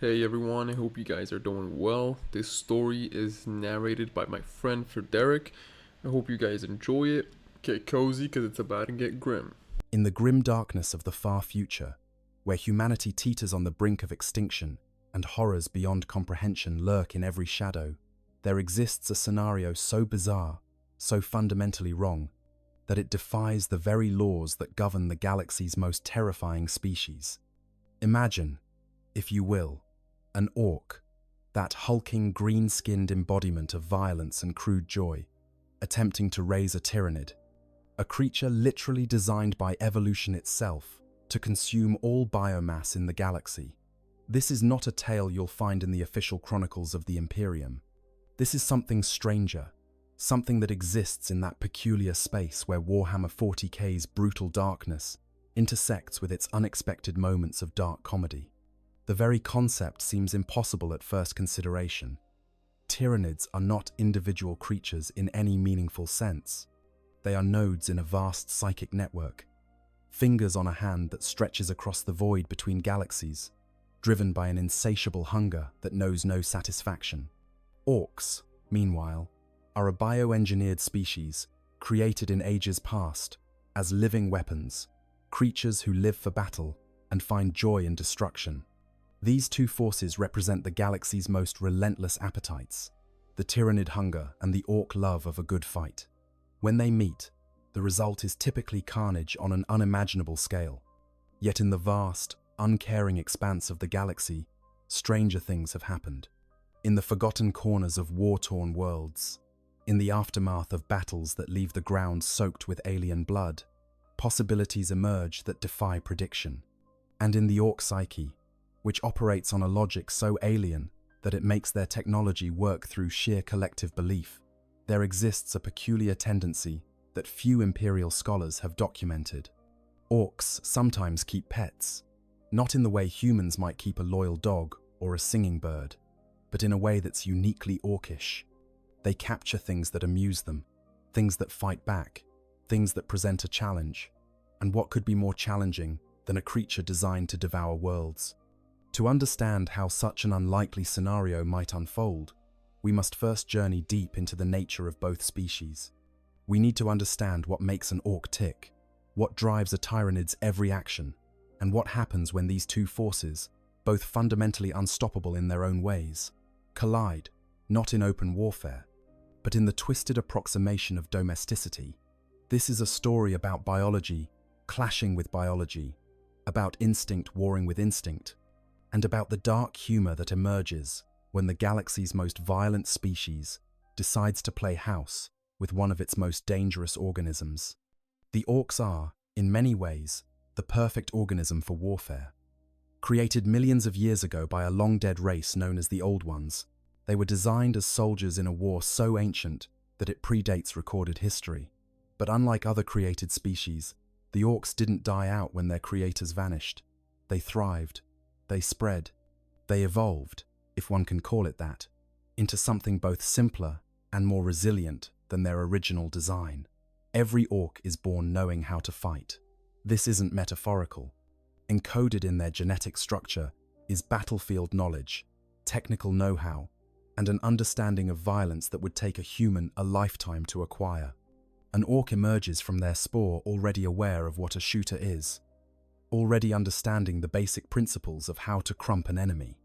Hey everyone, I hope you guys are doing well. This story is narrated by my friend Frederick. I hope you guys enjoy it. Get cozy because it's about to get grim. In the grim darkness of the far future, where humanity teeters on the brink of extinction and horrors beyond comprehension lurk in every shadow, there exists a scenario so bizarre, so fundamentally wrong, that it defies the very laws that govern the galaxy's most terrifying species. Imagine, if you will, an orc, that hulking green-skinned embodiment of violence and crude joy, attempting to raise a Tyranid, a creature literally designed by evolution itself to consume all biomass in the galaxy. This is not a tale you'll find in the official chronicles of the Imperium. This is something stranger, something that exists in that peculiar space where Warhammer 40K's brutal darkness intersects with its unexpected moments of dark comedy. The very concept seems impossible at first consideration. Tyranids are not individual creatures in any meaningful sense. They are nodes in a vast psychic network, fingers on a hand that stretches across the void between galaxies, driven by an insatiable hunger that knows no satisfaction. Orks, meanwhile, are a bioengineered species created in ages past as living weapons, creatures who live for battle and find joy in destruction. These two forces represent the galaxy's most relentless appetites, the Tyranid hunger and the orc love of a good fight. When they meet, the result is typically carnage on an unimaginable scale. Yet in the vast, uncaring expanse of the galaxy, stranger things have happened. In the forgotten corners of war-torn worlds, in the aftermath of battles that leave the ground soaked with alien blood, possibilities emerge that defy prediction. And in the orc psyche, which operates on a logic so alien that it makes their technology work through sheer collective belief, there exists a peculiar tendency that few Imperial scholars have documented. Orcs sometimes keep pets, not in the way humans might keep a loyal dog or a singing bird, but in a way that's uniquely orcish. They capture things that amuse them, things that fight back, things that present a challenge. And what could be more challenging than a creature designed to devour worlds? To understand how such an unlikely scenario might unfold, we must first journey deep into the nature of both species. We need to understand what makes an orc tick, what drives a Tyranid's every action, and what happens when these two forces, both fundamentally unstoppable in their own ways, collide, not in open warfare, but in the twisted approximation of domesticity. This is a story about biology clashing with biology, about instinct warring with instinct, and about the dark humor that emerges when the galaxy's most violent species decides to play house with one of its most dangerous organisms. The orcs are, in many ways, the perfect organism for warfare. Created millions of years ago by a long-dead race known as the Old Ones, they were designed as soldiers in a war so ancient that it predates recorded history. But unlike other created species, the orcs didn't die out when their creators vanished. They thrived. They spread, they evolved, if one can call it that, into something both simpler and more resilient than their original design. Every orc is born knowing how to fight. This isn't metaphorical. Encoded in their genetic structure is battlefield knowledge, technical know-how, and an understanding of violence that would take a human a lifetime to acquire. An orc emerges from their spore already aware of what a shooter is, already understanding the basic principles of how to crump an enemy.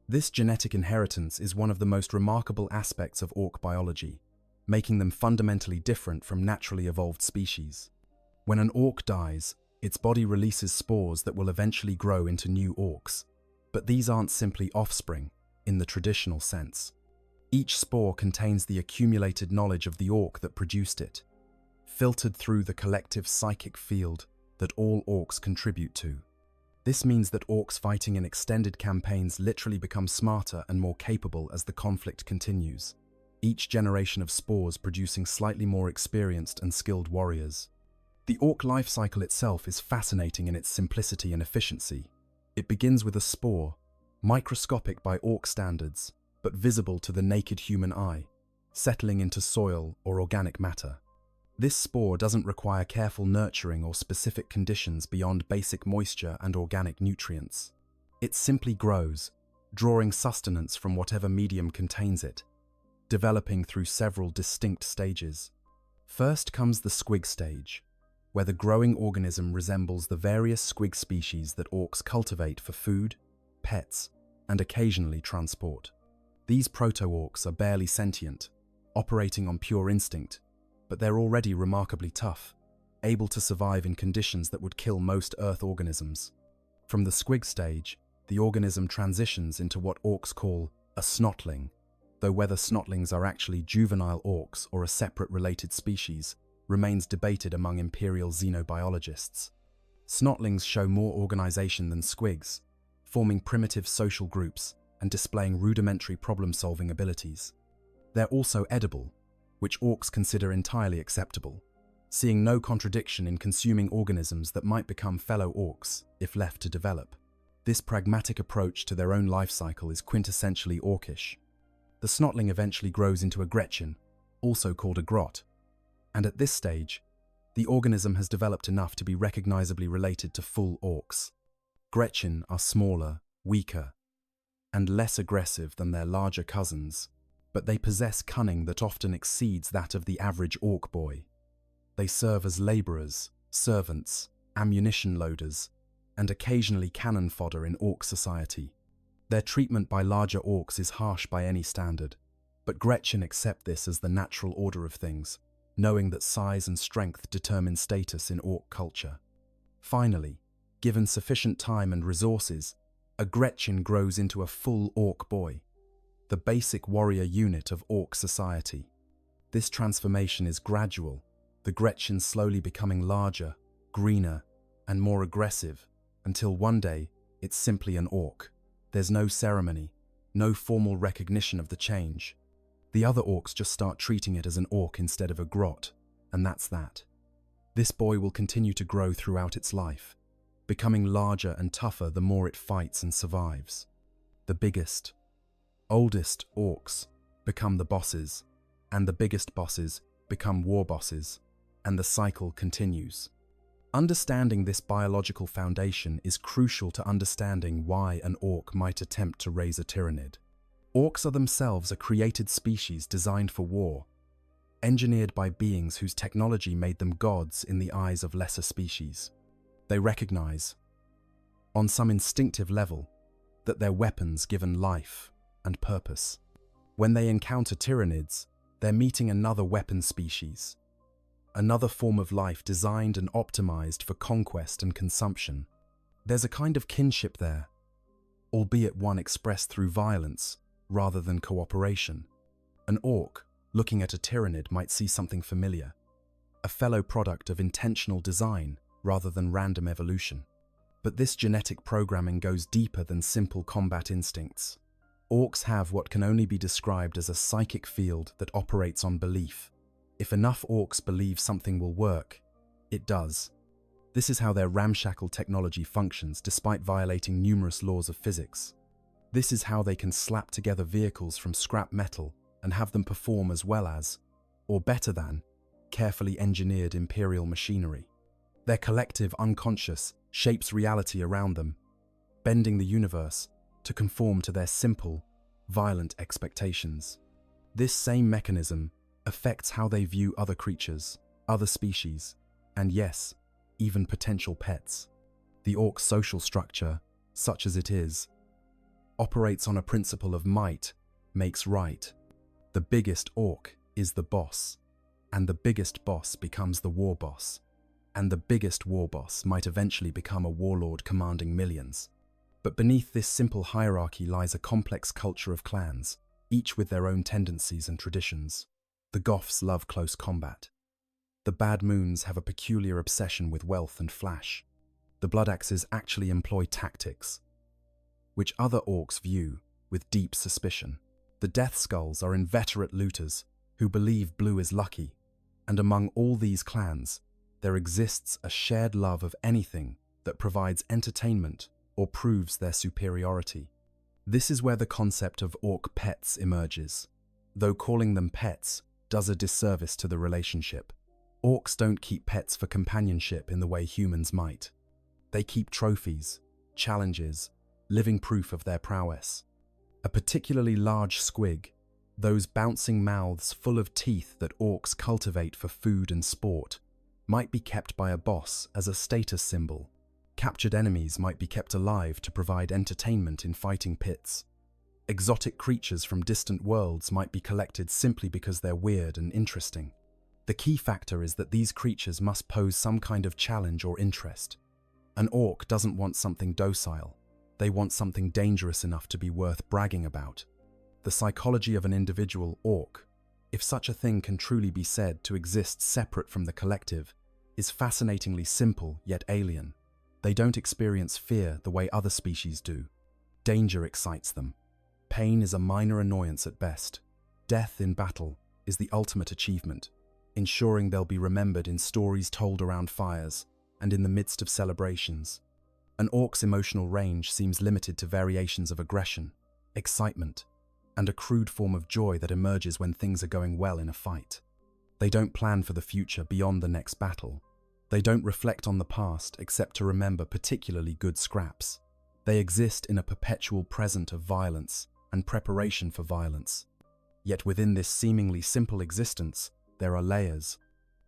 This genetic inheritance is one of the most remarkable aspects of orc biology, making them fundamentally different from naturally evolved species. When an orc dies, its body releases spores that will eventually grow into new orcs. But these aren't simply offspring, in the traditional sense. Each spore contains the accumulated knowledge of the orc that produced it, filtered through the collective psychic field that all orcs contribute to. This means that orcs fighting in extended campaigns literally become smarter and more capable as the conflict continues, each generation of spores producing slightly more experienced and skilled warriors. The orc life cycle itself is fascinating in its simplicity and efficiency. It begins with a spore, microscopic by orc standards, but visible to the naked human eye, settling into soil or organic matter. This spore doesn't require careful nurturing or specific conditions beyond basic moisture and organic nutrients. It simply grows, drawing sustenance from whatever medium contains it, developing through several distinct stages. First comes the squig stage, where the growing organism resembles the various squig species that orcs cultivate for food, pets, and occasionally transport. These proto-orcs are barely sentient, operating on pure instinct, but they're already remarkably tough, able to survive in conditions that would kill most Earth organisms. From the squig stage, the organism transitions into what orcs call a snotling, though whether snotlings are actually juvenile orcs or a separate related species remains debated among Imperial xenobiologists. Snotlings show more organization than squigs, forming primitive social groups and displaying rudimentary problem-solving abilities. They're also edible, which orcs consider entirely acceptable, seeing no contradiction in consuming organisms that might become fellow orcs if left to develop. This pragmatic approach to their own life cycle is quintessentially orcish. The snotling eventually grows into a Gretchen, also called a grot, and at this stage, the organism has developed enough to be recognizably related to full orcs. Gretchen are smaller, weaker, and less aggressive than their larger cousins, but they possess cunning that often exceeds that of the average orc boy. They serve as laborers, servants, ammunition loaders, and occasionally cannon fodder in orc society. Their treatment by larger orcs is harsh by any standard, but Gretchen accept this as the natural order of things, knowing that size and strength determine status in orc culture. Finally, given sufficient time and resources, a Gretchen grows into a full orc boy, the basic warrior unit of orc society. This transformation is gradual, the Gretchen slowly becoming larger, greener, and more aggressive, until one day it's simply an orc. There's no ceremony, no formal recognition of the change. The other orcs just start treating it as an orc instead of a grot, and that's that. This boy will continue to grow throughout its life, becoming larger and tougher the more it fights and survives. The biggest, oldest orcs become the bosses, and the biggest bosses become war bosses, and the cycle continues. Understanding this biological foundation is crucial to understanding why an orc might attempt to raise a Tyranid. Orcs are themselves a created species designed for war, engineered by beings whose technology made them gods in the eyes of lesser species. They recognize, on some instinctive level, that their weapons given life and purpose. When they encounter Tyranids, they're meeting another weapon species, another form of life designed and optimized for conquest and consumption. There's a kind of kinship there, albeit one expressed through violence rather than cooperation. An orc, looking at a Tyranid, might see something familiar, a fellow product of intentional design rather than random evolution. But this genetic programming goes deeper than simple combat instincts. Orcs have what can only be described as a psychic field that operates on belief. If enough orcs believe something will work, it does. This is how their ramshackle technology functions despite violating numerous laws of physics. This is how they can slap together vehicles from scrap metal and have them perform as well as, or better than, carefully engineered Imperial machinery. Their collective unconscious shapes reality around them, bending the universe to conform to their simple, violent expectations. This same mechanism affects how they view other creatures, other species, and yes, even potential pets. The orc's social structure, such as it is, operates on a principle of might makes right. The biggest orc is the boss, and the biggest boss becomes the war boss, and the biggest war boss might eventually become a warlord commanding millions. But beneath this simple hierarchy lies a complex culture of clans, each with their own tendencies and traditions. The Goths love close combat. The Bad Moons have a peculiar obsession with wealth and flash. The Bloodaxes actually employ tactics, which other orcs view with deep suspicion. The Death Skulls are inveterate looters who believe blue is lucky, and among all these clans, there exists a shared love of anything that provides entertainment or proves their superiority. This is where the concept of orc pets emerges, though calling them pets does a disservice to the relationship. Orcs don't keep pets for companionship in the way humans might. They keep trophies, challenges, living proof of their prowess. A particularly large squig, those bouncing mouths full of teeth that orcs cultivate for food and sport, might be kept by a boss as a status symbol. Captured enemies might be kept alive to provide entertainment in fighting pits. Exotic creatures from distant worlds might be collected simply because they're weird and interesting. The key factor is that these creatures must pose some kind of challenge or interest. An orc doesn't want something docile. They want something dangerous enough to be worth bragging about. The psychology of an individual orc, if such a thing can truly be said to exist separate from the collective, is fascinatingly simple yet alien. They don't experience fear the way other species do. Danger excites them. Pain is a minor annoyance at best. Death in battle is the ultimate achievement, ensuring they'll be remembered in stories told around fires and in the midst of celebrations. An orc's emotional range seems limited to variations of aggression, excitement, and a crude form of joy that emerges when things are going well in a fight. They don't plan for the future beyond the next battle. They don't reflect on the past except to remember particularly good scraps. They exist in a perpetual present of violence and preparation for violence. Yet within this seemingly simple existence, there are layers.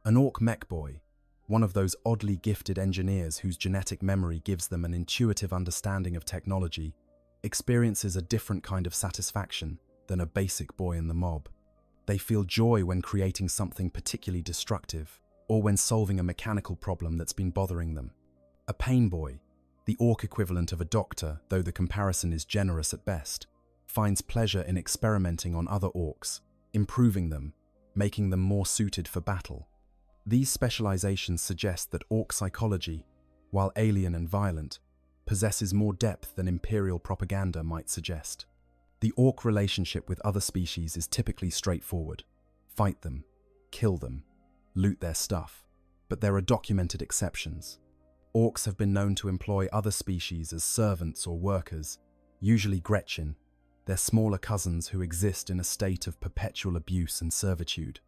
An orc mech boy, one of those oddly gifted engineers whose genetic memory gives them an intuitive understanding of technology, experiences a different kind of satisfaction than a basic boy in the mob. They feel joy when creating something particularly destructive, or when solving a mechanical problem that's been bothering them. A pain boy, the orc equivalent of a doctor, though the comparison is generous at best, finds pleasure in experimenting on other orcs, improving them, making them more suited for battle. These specializations suggest that orc psychology, while alien and violent, possesses more depth than imperial propaganda might suggest. The orc relationship with other species is typically straightforward. Fight them, kill them, loot their stuff. But there are documented exceptions. Orcs have been known to employ other species as servants or workers, usually Gretchen, their smaller cousins who exist in a state of perpetual abuse and servitude.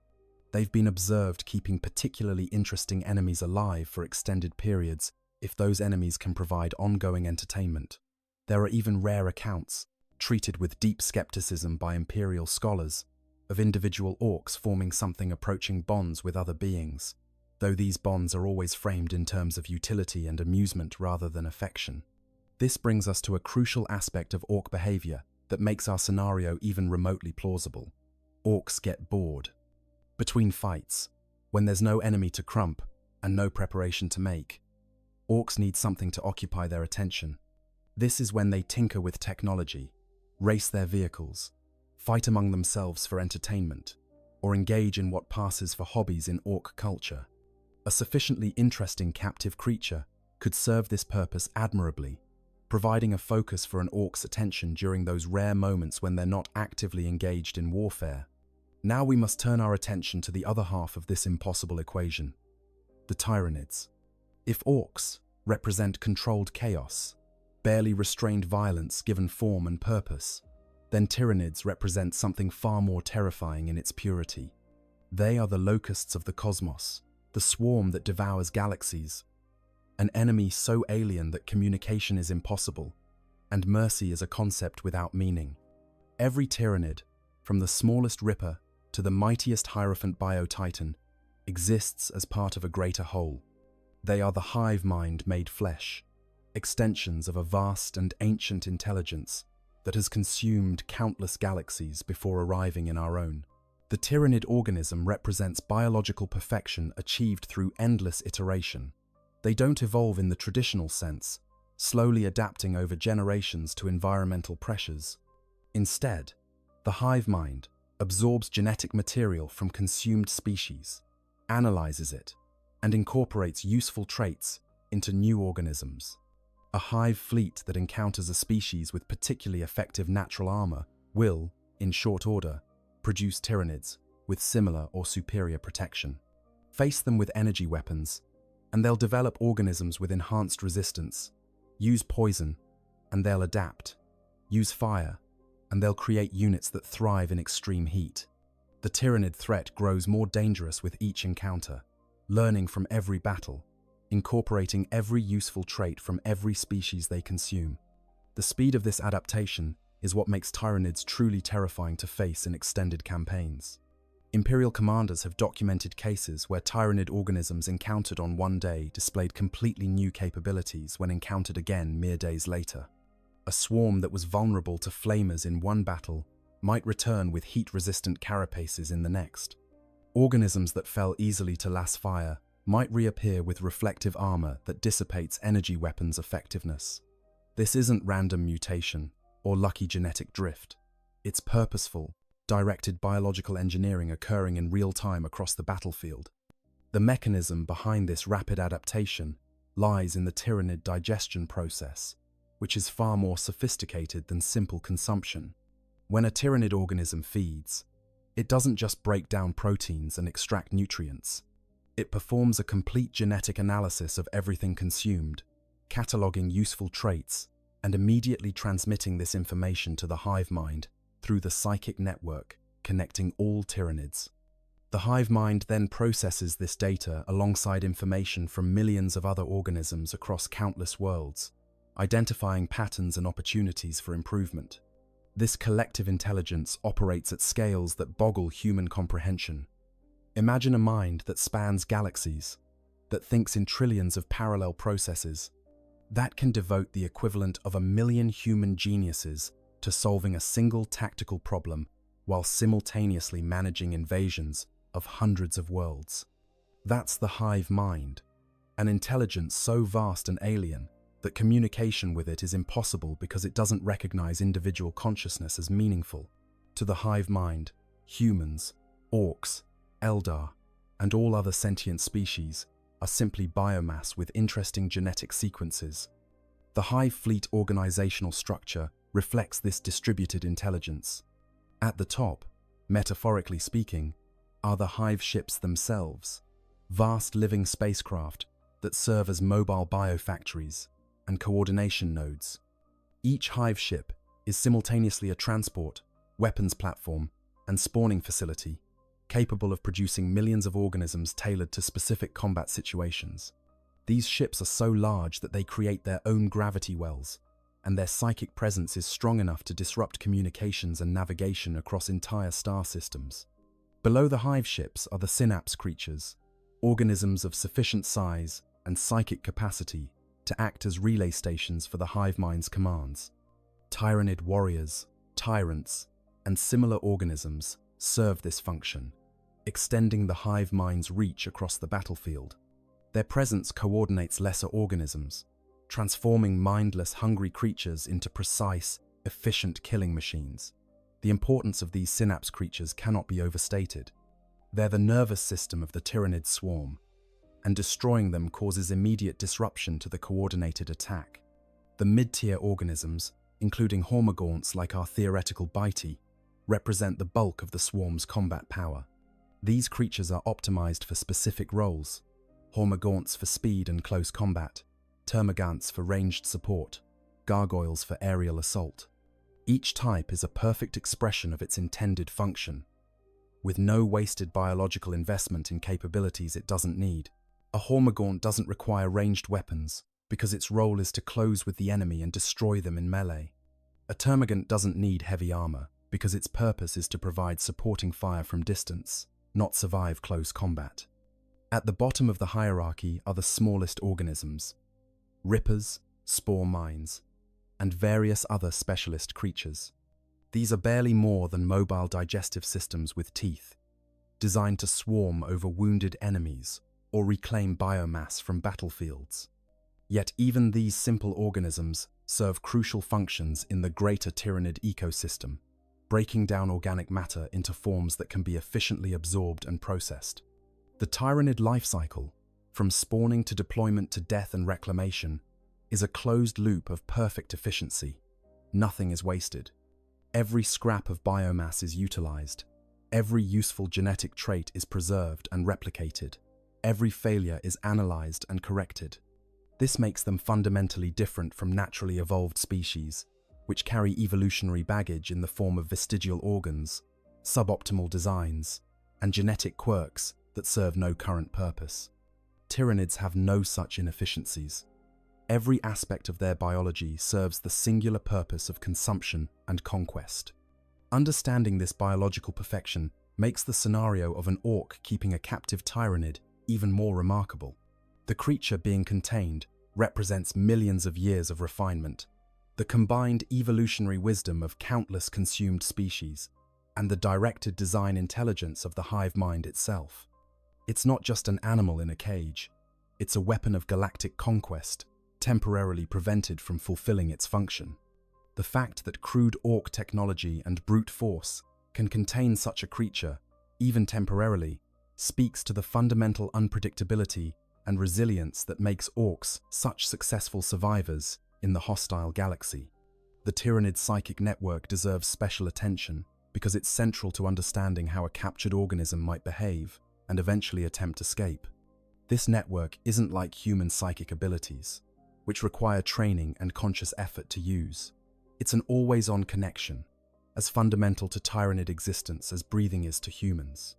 They've been observed keeping particularly interesting enemies alive for extended periods if those enemies can provide ongoing entertainment. There are even rare accounts, treated with deep skepticism by imperial scholars, of individual orcs forming something approaching bonds with other beings, though these bonds are always framed in terms of utility and amusement rather than affection. This brings us to a crucial aspect of orc behavior that makes our scenario even remotely plausible. Orcs get bored. Between fights, when there's no enemy to crump and no preparation to make, orcs need something to occupy their attention. This is when they tinker with technology, race their vehicles, fight among themselves for entertainment, or engage in what passes for hobbies in orc culture. A sufficiently interesting captive creature could serve this purpose admirably, providing a focus for an orc's attention during those rare moments when they're not actively engaged in warfare. Now we must turn our attention to the other half of this impossible equation, the Tyranids. If orcs represent controlled chaos, barely restrained violence given form and purpose, then Tyranids represent something far more terrifying in its purity. They are the locusts of the cosmos, the swarm that devours galaxies, an enemy so alien that communication is impossible, and mercy is a concept without meaning. Every Tyranid, from the smallest ripper to the mightiest Hierophant Bio-Titan, exists as part of a greater whole. They are the hive mind made flesh, extensions of a vast and ancient intelligence that has consumed countless galaxies before arriving in our own. The Tyranid organism represents biological perfection achieved through endless iteration. They don't evolve in the traditional sense, slowly adapting over generations to environmental pressures. Instead, the hive mind absorbs genetic material from consumed species, analyzes it, and incorporates useful traits into new organisms. A hive fleet that encounters a species with particularly effective natural armor will, in short order, produce Tyranids with similar or superior protection. Face them with energy weapons, and they'll develop organisms with enhanced resistance. Use poison, and they'll adapt. Use fire, and they'll create units that thrive in extreme heat. The Tyranid threat grows more dangerous with each encounter, learning from every battle, incorporating every useful trait from every species they consume. The speed of this adaptation is what makes Tyranids truly terrifying to face in extended campaigns. Imperial commanders have documented cases where Tyranid organisms encountered on one day displayed completely new capabilities when encountered again mere days later. A swarm that was vulnerable to flamers in one battle might return with heat-resistant carapaces in the next. Organisms that fell easily to las fire might reappear with reflective armor that dissipates energy weapons' effectiveness. This isn't random mutation or lucky genetic drift. It's purposeful, directed biological engineering occurring in real time across the battlefield. The mechanism behind this rapid adaptation lies in the Tyranid digestion process, which is far more sophisticated than simple consumption. When a Tyranid organism feeds, it doesn't just break down proteins and extract nutrients. It performs a complete genetic analysis of everything consumed, cataloging useful traits and immediately transmitting this information to the hive mind through the psychic network connecting all Tyranids. The hive mind then processes this data alongside information from millions of other organisms across countless worlds, identifying patterns and opportunities for improvement. This collective intelligence operates at scales that boggle human comprehension. Imagine a mind that spans galaxies, that thinks in trillions of parallel processes, that can devote the equivalent of 1 million human geniuses to solving a single tactical problem while simultaneously managing invasions of hundreds of worlds. That's the hive mind, an intelligence so vast and alien that communication with it is impossible because it doesn't recognize individual consciousness as meaningful. To the hive mind, humans, orcs, Eldar, and all other sentient species are simply biomass with interesting genetic sequences. The hive fleet organizational structure reflects this distributed intelligence. At the top, metaphorically speaking, are the hive ships themselves, vast living spacecraft that serve as mobile biofactories and coordination nodes. Each hive ship is simultaneously a transport, weapons platform, and spawning facility, capable of producing millions of organisms tailored to specific combat situations. These ships are so large that they create their own gravity wells, and their psychic presence is strong enough to disrupt communications and navigation across entire star systems. Below the hive ships are the synapse creatures, organisms of sufficient size and psychic capacity to act as relay stations for the hive mind's commands. Tyranid warriors, tyrants, and similar organisms serve this function, extending the hive mind's reach across the battlefield. Their presence coordinates lesser organisms, transforming mindless, hungry creatures into precise, efficient killing machines. The importance of these synapse creatures cannot be overstated. They're the nervous system of the Tyranid swarm, and destroying them causes immediate disruption to the coordinated attack. The mid-tier organisms, including hormagaunts like our theoretical bitey, represent the bulk of the swarm's combat power. These creatures are optimized for specific roles: hormagaunts for speed and close combat, termagants for ranged support, gargoyles for aerial assault. Each type is a perfect expression of its intended function, with no wasted biological investment in capabilities it doesn't need. A hormagaunt doesn't require ranged weapons because its role is to close with the enemy and destroy them in melee. A termagant doesn't need heavy armor because its purpose is to provide supporting fire from distance, not survive close combat. At the bottom of the hierarchy are the smallest organisms: rippers, spore mines, and various other specialist creatures. These are barely more than mobile digestive systems with teeth, designed to swarm over wounded enemies or reclaim biomass from battlefields. Yet even these simple organisms serve crucial functions in the greater Tyranid ecosystem, breaking down organic matter into forms that can be efficiently absorbed and processed. The Tyranid life cycle, from spawning to deployment to death and reclamation, is a closed loop of perfect efficiency. Nothing is wasted. Every scrap of biomass is utilized. Every useful genetic trait is preserved and replicated. Every failure is analyzed and corrected. This makes them fundamentally different from naturally evolved species, which carry evolutionary baggage in the form of vestigial organs, suboptimal designs, and genetic quirks that serve no current purpose. Tyranids have no such inefficiencies. every aspect of their biology serves the singular purpose of consumption and conquest. Understanding this biological perfection makes the scenario of an orc keeping a captive Tyranid even more remarkable. The creature being contained represents millions of years of refinement, the combined evolutionary wisdom of countless consumed species, and the directed design intelligence of the hive mind itself. It's not just an animal in a cage, it's a weapon of galactic conquest, temporarily prevented from fulfilling its function. The fact that crude orc technology and brute force can contain such a creature, even temporarily, speaks to the fundamental unpredictability and resilience that makes orcs such successful survivors in the hostile galaxy. The Tyranid psychic network deserves special attention because it's central to understanding how a captured organism might behave and eventually attempt escape. This network isn't like human psychic abilities, which require training and conscious effort to use. It's an always-on connection, as fundamental to Tyranid existence as breathing is to humans.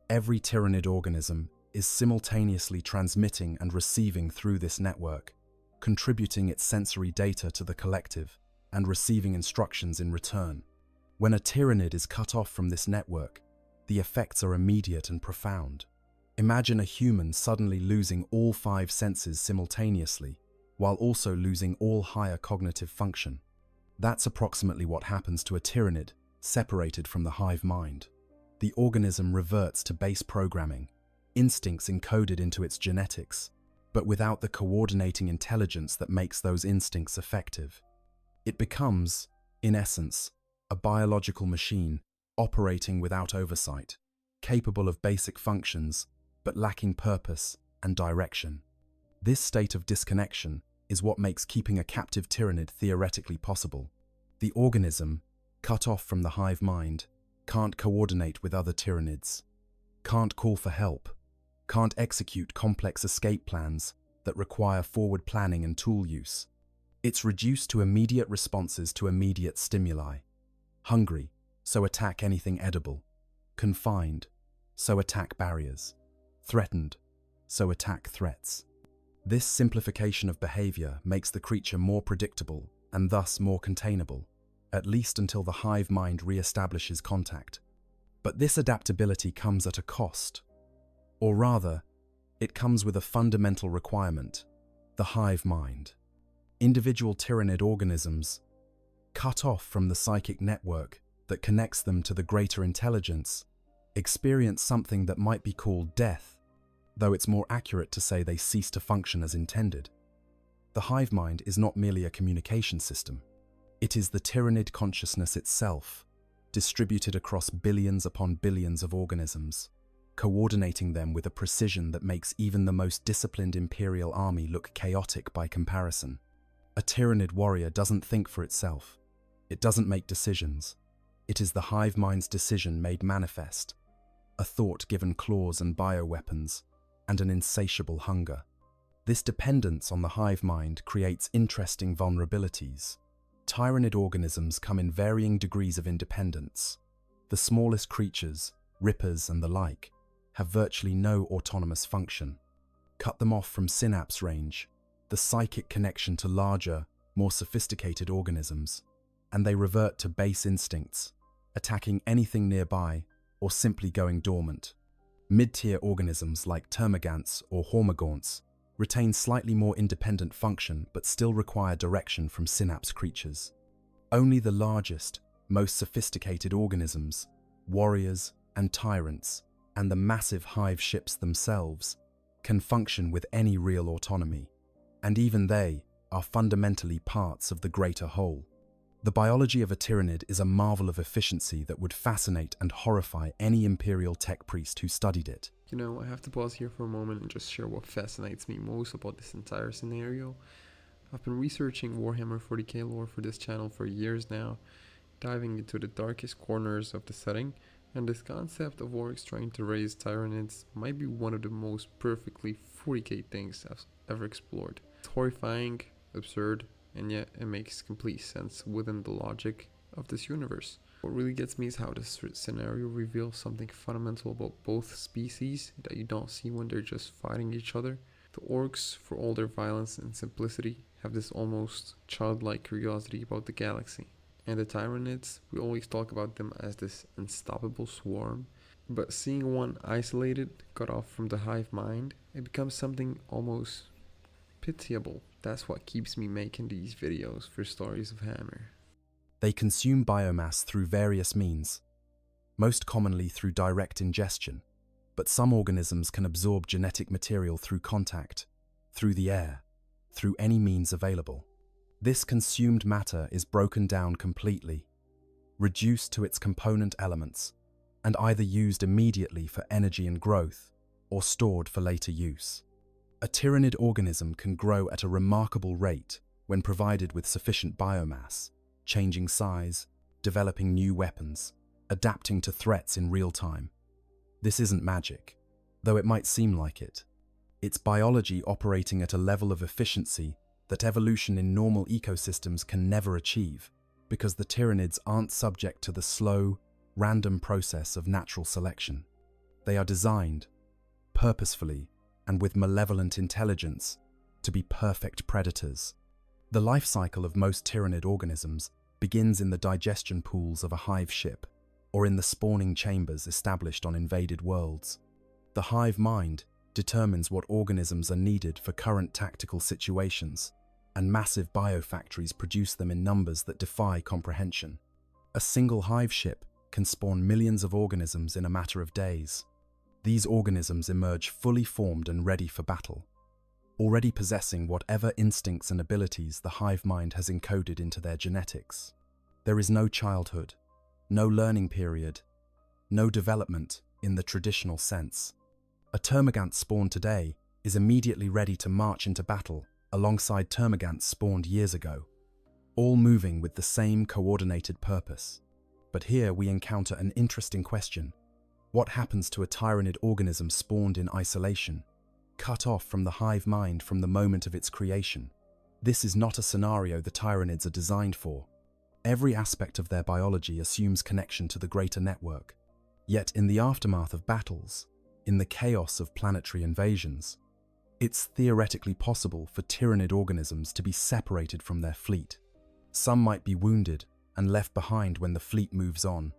Every Tyranid organism is simultaneously transmitting and receiving through this network, contributing its sensory data to the collective and receiving instructions in return. When a Tyranid is cut off from this network, the effects are immediate and profound. Imagine a human suddenly losing all 5 senses simultaneously, while also losing all higher cognitive function. That's approximately what happens to a Tyranid separated from the hive mind. The organism reverts to base programming, instincts encoded into its genetics, but without the coordinating intelligence that makes those instincts effective. It becomes, in essence, a biological machine operating without oversight, capable of basic functions, but lacking purpose and direction. This state of disconnection is what makes keeping a captive Tyranid theoretically possible. The organism, cut off from the hive mind, can't coordinate with other Tyranids, can't call for help, can't execute complex escape plans that require forward planning and tool use. It's reduced to immediate responses to immediate stimuli. Hungry, so attack anything edible. Confined, so attack barriers. Threatened, so attack threats. This simplification of behavior makes the creature more predictable and thus more containable, at least until the hive mind re-establishes contact. But this adaptability comes at a cost. Or rather, it comes with a fundamental requirement: the hive mind. Individual Tyranid organisms, cut off from the psychic network that connects them to the greater intelligence, experience something that might be called death, though it's more accurate to say they cease to function as intended. The hive mind is not merely a communication system. It is the Tyranid consciousness itself, distributed across billions upon billions of organisms, coordinating them with a precision that makes even the most disciplined Imperial army look chaotic by comparison. A Tyranid warrior doesn't think for itself. It doesn't make decisions. It is the hive mind's decision made manifest, a thought given claws and bioweapons, and an insatiable hunger. This dependence on the hive mind creates interesting vulnerabilities. Tyranid organisms come in varying degrees of independence. The smallest creatures, rippers and the like, have virtually no autonomous function. Cut them off from synapse range, the psychic connection to larger, more sophisticated organisms, and they revert to base instincts, attacking anything nearby or simply going dormant. Mid-tier organisms like termagants or hormagaunts retain slightly more independent function but still require direction from synapse creatures. Only the largest, most sophisticated organisms, warriors and tyrants, and the massive hive ships themselves, can function with any real autonomy, and even they are fundamentally parts of the greater whole. The biology of a Tyranid is a marvel of efficiency that would fascinate and horrify any Imperial tech priest who studied it. You know, I have to pause here for a moment and just share what fascinates me most about this entire scenario. I've been researching Warhammer 40K lore for this channel for years now, diving into the darkest corners of the setting, and this concept of orcs trying to raise Tyranids might be one of the most perfectly 40K things I've ever explored. It's horrifying, absurd, and yet it makes complete sense within the logic of this universe. What really gets me is how this scenario reveals something fundamental about both species that you don't see when they're just fighting each other. The orcs, for all their violence and simplicity, have this almost childlike curiosity about the galaxy. And the Tyranids, we always talk about them as this unstoppable swarm, but seeing one isolated, cut off from the hive mind, it becomes something almost pitiable. That's what keeps me making these videos for Stories of Hammer. They consume biomass through various means, most commonly through direct ingestion, but some organisms can absorb genetic material through contact, through the air, through any means available. This consumed matter is broken down completely, reduced to its component elements, and either used immediately for energy and growth, or stored for later use. A Tyranid organism can grow at a remarkable rate when provided with sufficient biomass, changing size, developing new weapons, adapting to threats in real time. This isn't magic, though it might seem like it. It's biology operating at a level of efficiency that evolution in normal ecosystems can never achieve, because the Tyranids aren't subject to the slow, random process of natural selection. They are designed, purposefully and with malevolent intelligence, to be perfect predators. The life cycle of most Tyranid organisms begins in the digestion pools of a hive ship, or in the spawning chambers established on invaded worlds. The hive mind determines what organisms are needed for current tactical situations, and massive biofactories produce them in numbers that defy comprehension. A single hive ship can spawn millions of organisms in a matter of days. These organisms emerge fully formed and ready for battle, already possessing whatever instincts and abilities the hive mind has encoded into their genetics. There is no childhood, no learning period, no development in the traditional sense. A termagant spawned today is immediately ready to march into battle alongside termagants spawned years ago, all moving with the same coordinated purpose. But here we encounter an interesting question. What happens to a Tyranid organism spawned in isolation, cut off from the hive mind from the moment of its creation? This is not a scenario the Tyranids are designed for. Every aspect of their biology assumes connection to the greater network. Yet in the aftermath of battles, in the chaos of planetary invasions, it's theoretically possible for Tyranid organisms to be separated from their fleet. Some might be wounded and left behind when the fleet moves on.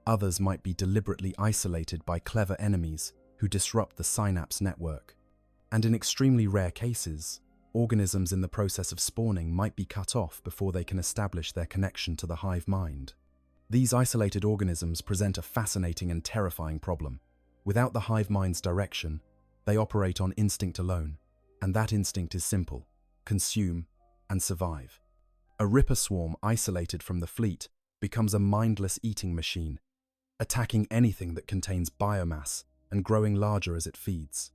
Others might be deliberately isolated by clever enemies who disrupt the synapse network. And in extremely rare cases, organisms in the process of spawning might be cut off before they can establish their connection to the hive mind. These isolated organisms present a fascinating and terrifying problem. Without the hive mind's direction, they operate on instinct alone, and that instinct is simple: consume and survive. A ripper swarm isolated from the fleet becomes a mindless eating machine, attacking anything that contains biomass and growing larger as it feeds.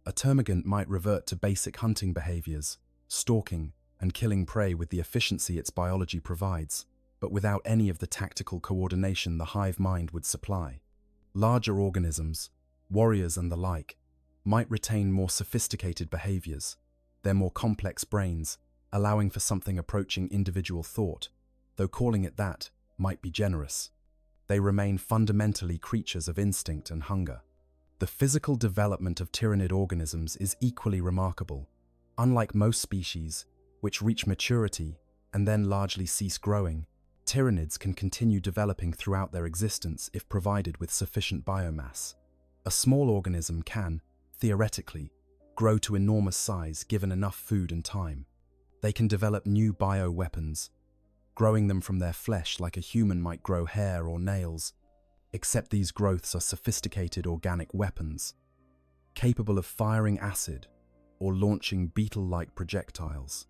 A termagant might revert to basic hunting behaviors, stalking and killing prey with the efficiency its biology provides, but without any of the tactical coordination the hive mind would supply. Larger organisms, warriors and the like, might retain more sophisticated behaviors, their more complex brains, allowing for something approaching individual thought, though calling it that might be generous. They remain fundamentally creatures of instinct and hunger. The physical development of Tyranid organisms is equally remarkable. Unlike most species, which reach maturity and then largely cease growing, Tyranids can continue developing throughout their existence if provided with sufficient biomass. A small organism can, theoretically, grow to enormous size given enough food and time. They can develop new bioweapons, growing them from their flesh like a human might grow hair or nails, except these growths are sophisticated organic weapons, capable of firing acid, or launching beetle-like projectiles,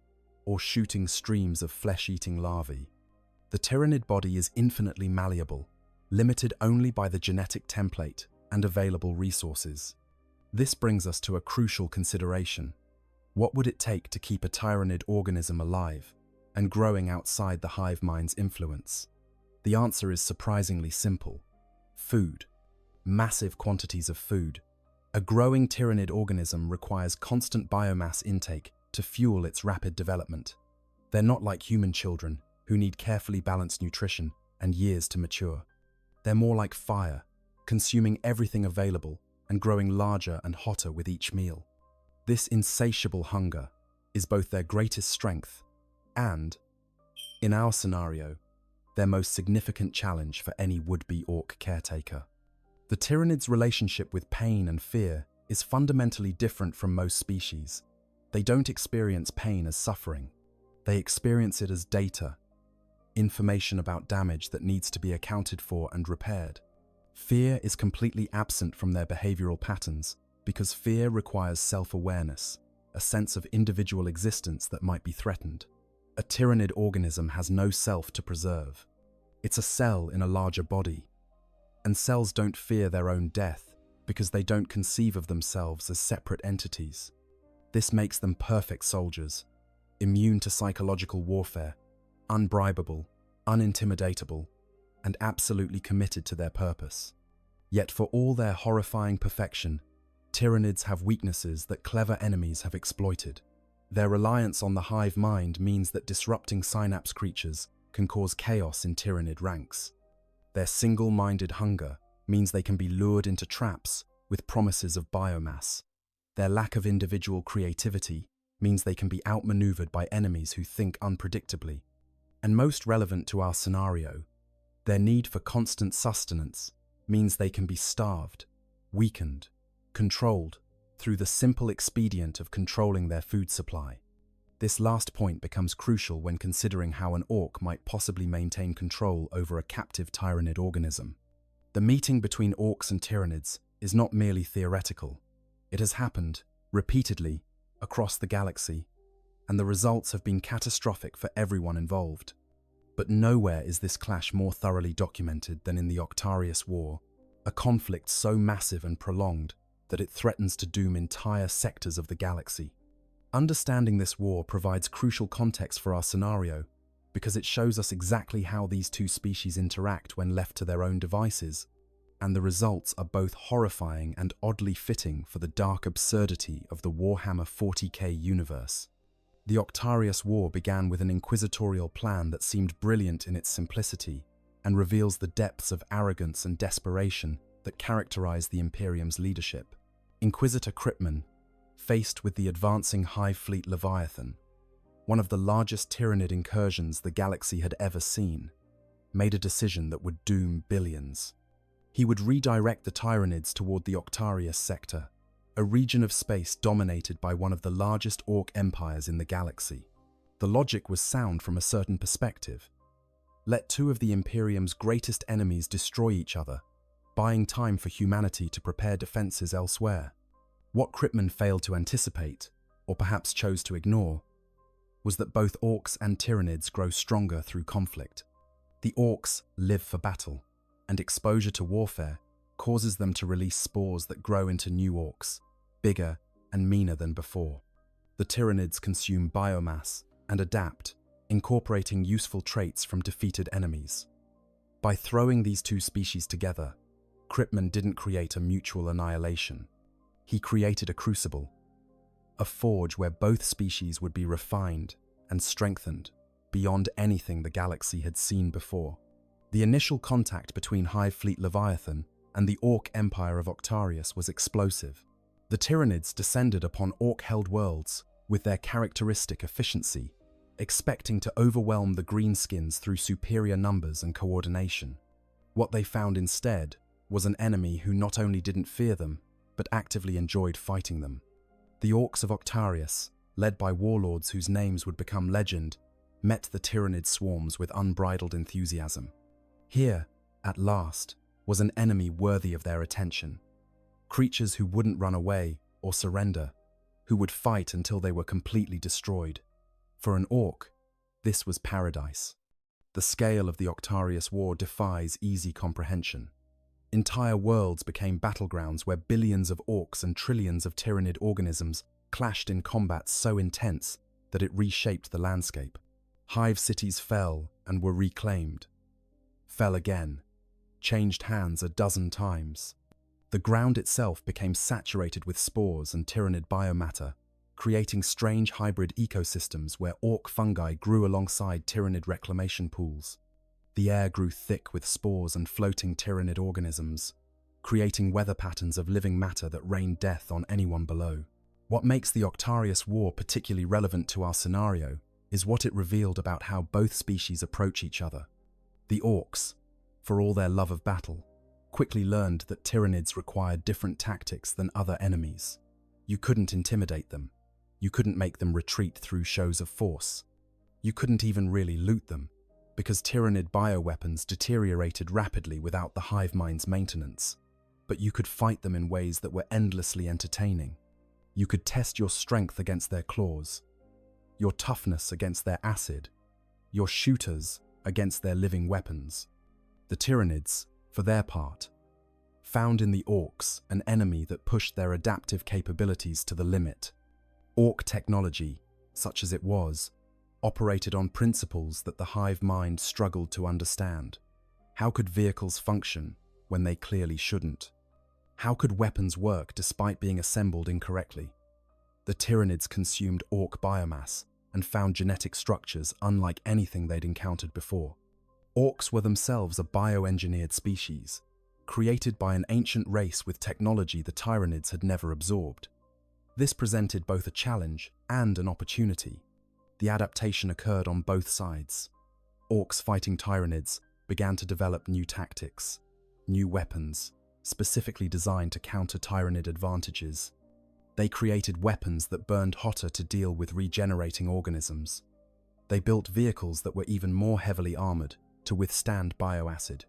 or shooting streams of flesh-eating larvae. The Tyranid body is infinitely malleable, limited only by the genetic template and available resources. This brings us to a crucial consideration. What would it take to keep a Tyranid organism alive and growing outside the hive mind's influence? The answer is surprisingly simple. Food. Massive quantities of food. A growing Tyranid organism requires constant biomass intake to fuel its rapid development. They're not like human children, who need carefully balanced nutrition and years to mature. They're more like fire, consuming everything available and growing larger and hotter with each meal. This insatiable hunger is both their greatest strength and, in our scenario, their most significant challenge for any would-be orc caretaker. The Tyranid's relationship with pain and fear is fundamentally different from most species. They don't experience pain as suffering. They experience it as data, information about damage that needs to be accounted for and repaired. Fear is completely absent from their behavioral patterns because fear requires self-awareness, a sense of individual existence that might be threatened. A Tyranid organism has no self to preserve. It's a cell in a larger body. And cells don't fear their own death because they don't conceive of themselves as separate entities. This makes them perfect soldiers, immune to psychological warfare, unbribable, unintimidatable, and absolutely committed to their purpose. Yet for all their horrifying perfection, Tyranids have weaknesses that clever enemies have exploited. Their reliance on the hive mind means that disrupting synapse creatures can cause chaos in Tyranid ranks. Their single-minded hunger means they can be lured into traps with promises of biomass. Their lack of individual creativity means they can be outmaneuvered by enemies who think unpredictably. And most relevant to our scenario, their need for constant sustenance means they can be starved, weakened, controlled through the simple expedient of controlling their food supply. This last point becomes crucial when considering how an orc might possibly maintain control over a captive Tyranid organism. The meeting between orcs and Tyranids is not merely theoretical. It has happened, repeatedly, across the galaxy, and the results have been catastrophic for everyone involved. But nowhere is this clash more thoroughly documented than in the Octarius War, a conflict so massive and prolonged that it threatens to doom entire sectors of the galaxy. Understanding this war provides crucial context for our scenario because it shows us exactly how these two species interact when left to their own devices, and the results are both horrifying and oddly fitting for the dark absurdity of the Warhammer 40K universe. The Octarius War began with an inquisitorial plan that seemed brilliant in its simplicity and reveals the depths of arrogance and desperation that characterize the Imperium's leadership. Inquisitor Kryptman, faced with the advancing Hive fleet Leviathan, one of the largest Tyranid incursions the galaxy had ever seen, made a decision that would doom billions. He would redirect the Tyranids toward the Octarius sector, a region of space dominated by one of the largest orc empires in the galaxy. The logic was sound from a certain perspective. Let two of the Imperium's greatest enemies destroy each other, buying time for humanity to prepare defenses elsewhere. What Kryptman failed to anticipate, or perhaps chose to ignore, was that both orcs and Tyranids grow stronger through conflict. The orcs live for battle, and exposure to warfare causes them to release spores that grow into new orcs, bigger and meaner than before. The Tyranids consume biomass and adapt, incorporating useful traits from defeated enemies. By throwing these two species together, Kryptman didn't create a mutual annihilation. He created a crucible, a forge where both species would be refined and strengthened beyond anything the galaxy had seen before. The initial contact between Hive Fleet Leviathan and the Orc Empire of Octarius was explosive. The Tyranids descended upon Orc-held worlds with their characteristic efficiency, expecting to overwhelm the Greenskins through superior numbers and coordination. What they found instead was an enemy who not only didn't fear them, but actively enjoyed fighting them. The Orcs of Octarius, led by warlords whose names would become legend, met the Tyranid swarms with unbridled enthusiasm. Here, at last, was an enemy worthy of their attention. Creatures who wouldn't run away or surrender, who would fight until they were completely destroyed. For an orc, this was paradise. The scale of the Octarius War defies easy comprehension. Entire worlds became battlegrounds where billions of orcs and trillions of Tyranid organisms clashed in combat so intense that it reshaped the landscape. Hive cities fell and were reclaimed. Fell again, changed hands a dozen times. The ground itself became saturated with spores and Tyranid biomatter, creating strange hybrid ecosystems where orc fungi grew alongside Tyranid reclamation pools. The air grew thick with spores and floating Tyranid organisms, creating weather patterns of living matter that rained death on anyone below. What makes the Octarius War particularly relevant to our scenario is what it revealed about how both species approach each other. The Orks, for all their love of battle, quickly learned that Tyranids required different tactics than other enemies. You couldn't intimidate them. You couldn't make them retreat through shows of force. You couldn't even really loot them, because Tyranid bioweapons deteriorated rapidly without the hive mind's maintenance. But you could fight them in ways that were endlessly entertaining. You could test your strength against their claws, your toughness against their acid, your shooters against their living weapons. The Tyranids, for their part, found in the Orks an enemy that pushed their adaptive capabilities to the limit. Ork technology, such as it was, operated on principles that the hive mind struggled to understand. How could vehicles function when they clearly shouldn't? How could weapons work despite being assembled incorrectly? The Tyranids consumed Ork biomass and found genetic structures unlike anything they'd encountered before. Orks were themselves a bioengineered species, created by an ancient race with technology the Tyranids had never absorbed. This presented both a challenge and an opportunity. The adaptation occurred on both sides. Orks fighting Tyranids began to develop new tactics, new weapons, specifically designed to counter Tyranid advantages. They created weapons that burned hotter to deal with regenerating organisms. They built vehicles that were even more heavily armored to withstand bioacid.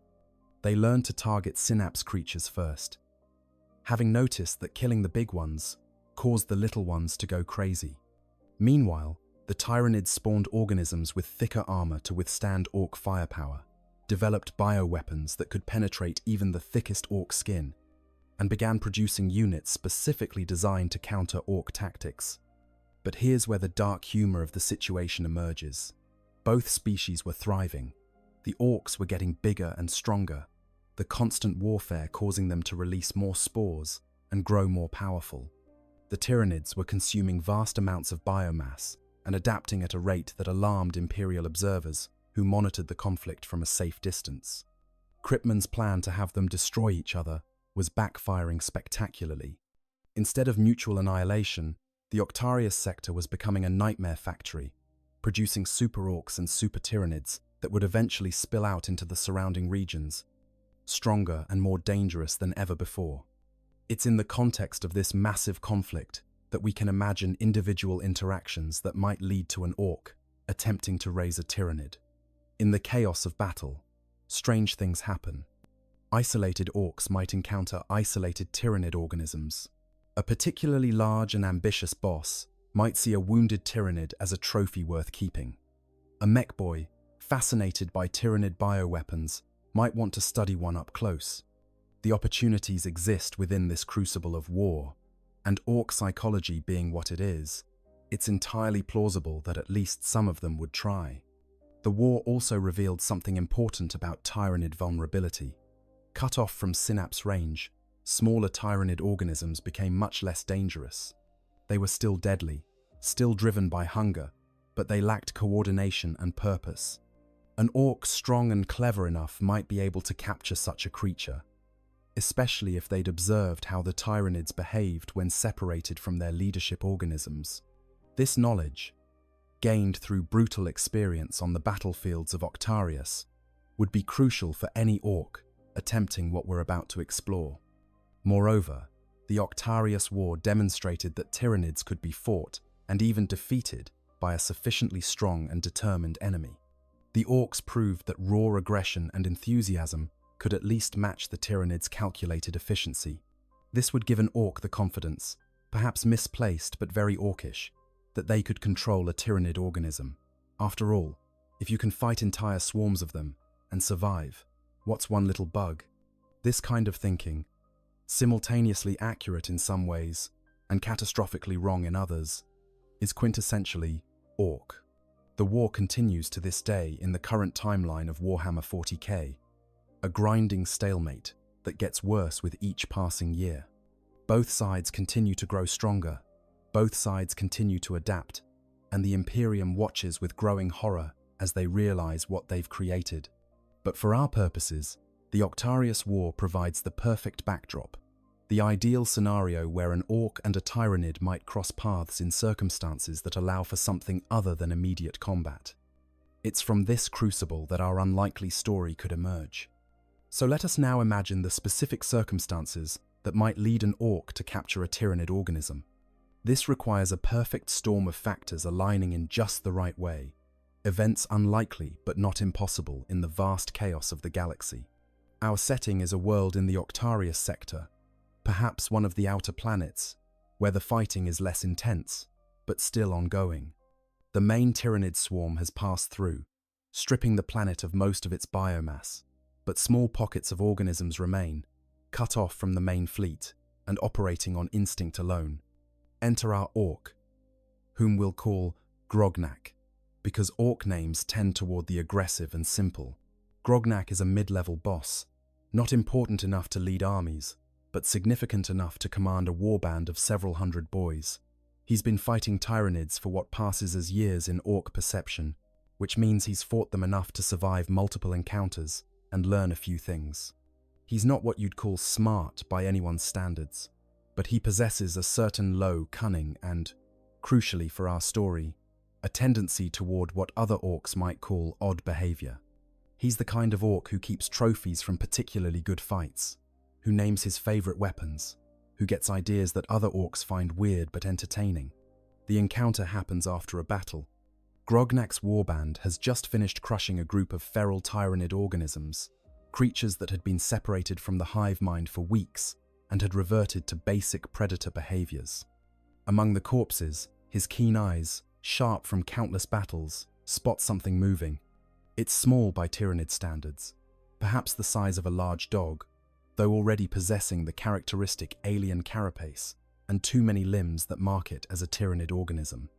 They learned to target synapse creatures first, having noticed that killing the big ones caused the little ones to go crazy. Meanwhile, the Tyranids spawned organisms with thicker armor to withstand Ork firepower, developed bioweapons that could penetrate even the thickest Ork skin, and began producing units specifically designed to counter Ork tactics. But here's where the dark humor of the situation emerges. Both species were thriving. The Orks were getting bigger and stronger, the constant warfare causing them to release more spores and grow more powerful. The Tyranids were consuming vast amounts of biomass and adapting at a rate that alarmed Imperial observers who monitored the conflict from a safe distance. Kryptman's plan to have them destroy each other was backfiring spectacularly. Instead of mutual annihilation, the Octarius sector was becoming a nightmare factory, producing super Orks and super Tyranids that would eventually spill out into the surrounding regions, stronger and more dangerous than ever before. It's in the context of this massive conflict that we can imagine individual interactions that might lead to an Ork attempting to raise a Tyranid. In the chaos of battle, strange things happen. Isolated Orks might encounter isolated Tyranid organisms. A particularly large and ambitious boss might see a wounded Tyranid as a trophy worth keeping. A mech boy, fascinated by Tyranid bioweapons, might want to study one up close. The opportunities exist within this crucible of war, and Ork psychology being what it is, it's entirely plausible that at least some of them would try. The war also revealed something important about Tyranid vulnerability. Cut off from synapse range, smaller Tyranid organisms became much less dangerous. They were still deadly, still driven by hunger, but they lacked coordination and purpose. An Ork strong and clever enough might be able to capture such a creature, especially if they'd observed how the Tyranids behaved when separated from their leadership organisms. This knowledge, gained through brutal experience on the battlefields of Octarius, would be crucial for any Ork attempting what we're about to explore. Moreover, the Octarius War demonstrated that Tyranids could be fought and even defeated by a sufficiently strong and determined enemy. The Orks proved that raw aggression and enthusiasm could at least match the Tyranids' calculated efficiency. This would give an Ork the confidence, perhaps misplaced but very Orkish, that they could control a Tyranid organism. After all, if you can fight entire swarms of them and survive, what's one little bug? This kind of thinking, simultaneously accurate in some ways and catastrophically wrong in others, is quintessentially Ork. The war continues to this day in the current timeline of Warhammer 40K, a grinding stalemate that gets worse with each passing year. Both sides continue to grow stronger, both sides continue to adapt, and the Imperium watches with growing horror as they realize what they've created. But for our purposes, the Octarius War provides the perfect backdrop. The ideal scenario where an orc and a Tyranid might cross paths in circumstances that allow for something other than immediate combat. It's from this crucible that our unlikely story could emerge. So let us now imagine the specific circumstances that might lead an orc to capture a Tyranid organism. This requires a perfect storm of factors aligning in just the right way, events unlikely but not impossible in the vast chaos of the galaxy. Our setting is a world in the Octarius sector, perhaps one of the outer planets, where the fighting is less intense, but still ongoing. The main Tyranid swarm has passed through, stripping the planet of most of its biomass, but small pockets of organisms remain, cut off from the main fleet and operating on instinct alone. Enter our orc, whom we'll call Grognak, because orc names tend toward the aggressive and simple. Grognak is a mid-level boss, not important enough to lead armies, but significant enough to command a warband of several hundred boys. He's been fighting Tyranids for what passes as years in orc perception, which means he's fought them enough to survive multiple encounters and learn a few things. He's not what you'd call smart by anyone's standards, but he possesses a certain low cunning and, crucially for our story, a tendency toward what other orcs might call odd behavior. He's the kind of orc who keeps trophies from particularly good fights, who names his favorite weapons, who gets ideas that other orcs find weird but entertaining. The encounter happens after a battle. Grognak's warband has just finished crushing a group of feral Tyranid organisms, creatures that had been separated from the hive mind for weeks and had reverted to basic predator behaviors. Among the corpses, his keen eyes, sharp from countless battles, spot something moving. It's small by Tyranid standards, perhaps the size of a large dog, though already possessing the characteristic alien carapace and too many limbs that mark it as a Tyranid organism.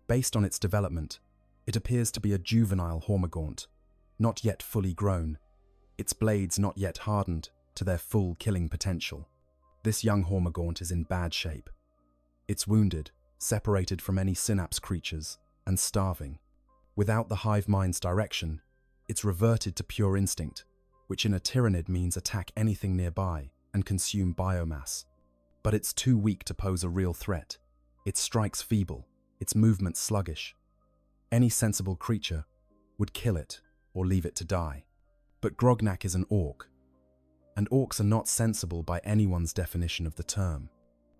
Based on its development, it appears to be a juvenile Hormagaunt, not yet fully grown, its blades not yet hardened to their full killing potential. This young Hormagaunt is in bad shape. It's wounded, separated from any synapse creatures, and starving. Without the hive mind's direction, it's reverted to pure instinct, which in a Tyranid means attack anything nearby and consume biomass. But it's too weak to pose a real threat. Its strikes feeble, its movements sluggish. Any sensible creature would kill it or leave it to die. But Grognak is an orc, and orcs are not sensible by anyone's definition of the term.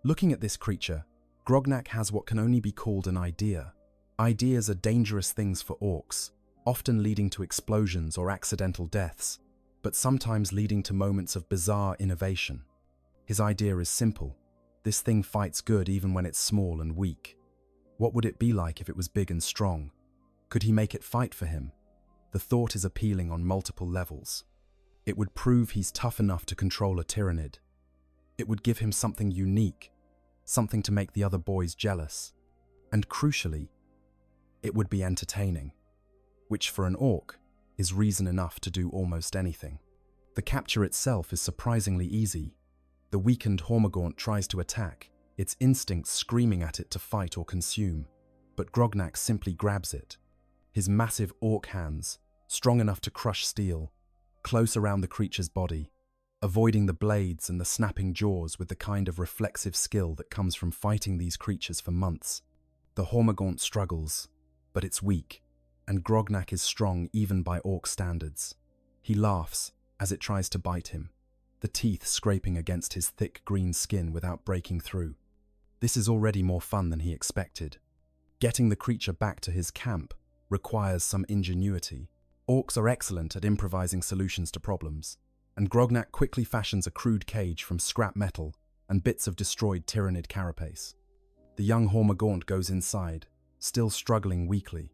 Looking at this creature, Grognak has what can only be called an idea. Ideas are dangerous things for orcs, often leading to explosions or accidental deaths, but sometimes leading to moments of bizarre innovation. His idea is simple. This thing fights good even when it's small and weak. What would it be like if it was big and strong? Could he make it fight for him? The thought is appealing on multiple levels. It would prove he's tough enough to control a Tyranid. It would give him something unique, something to make the other boys jealous. And crucially, it would be entertaining, which for an orc is reason enough to do almost anything. The capture itself is surprisingly easy. The weakened Hormagaunt tries to attack, its instincts screaming at it to fight or consume, but Grognak simply grabs it. His massive orc hands, strong enough to crush steel, close around the creature's body, avoiding the blades and the snapping jaws with the kind of reflexive skill that comes from fighting these creatures for months. The Hormagaunt struggles, but it's weak, and Grognak is strong even by orc standards. He laughs as it tries to bite him, the teeth scraping against his thick green skin without breaking through. This is already more fun than he expected. Getting the creature back to his camp requires some ingenuity. Orcs are excellent at improvising solutions to problems, and Grognak quickly fashions a crude cage from scrap metal and bits of destroyed Tyranid carapace. The young Hormagaunt goes inside, still struggling weakly,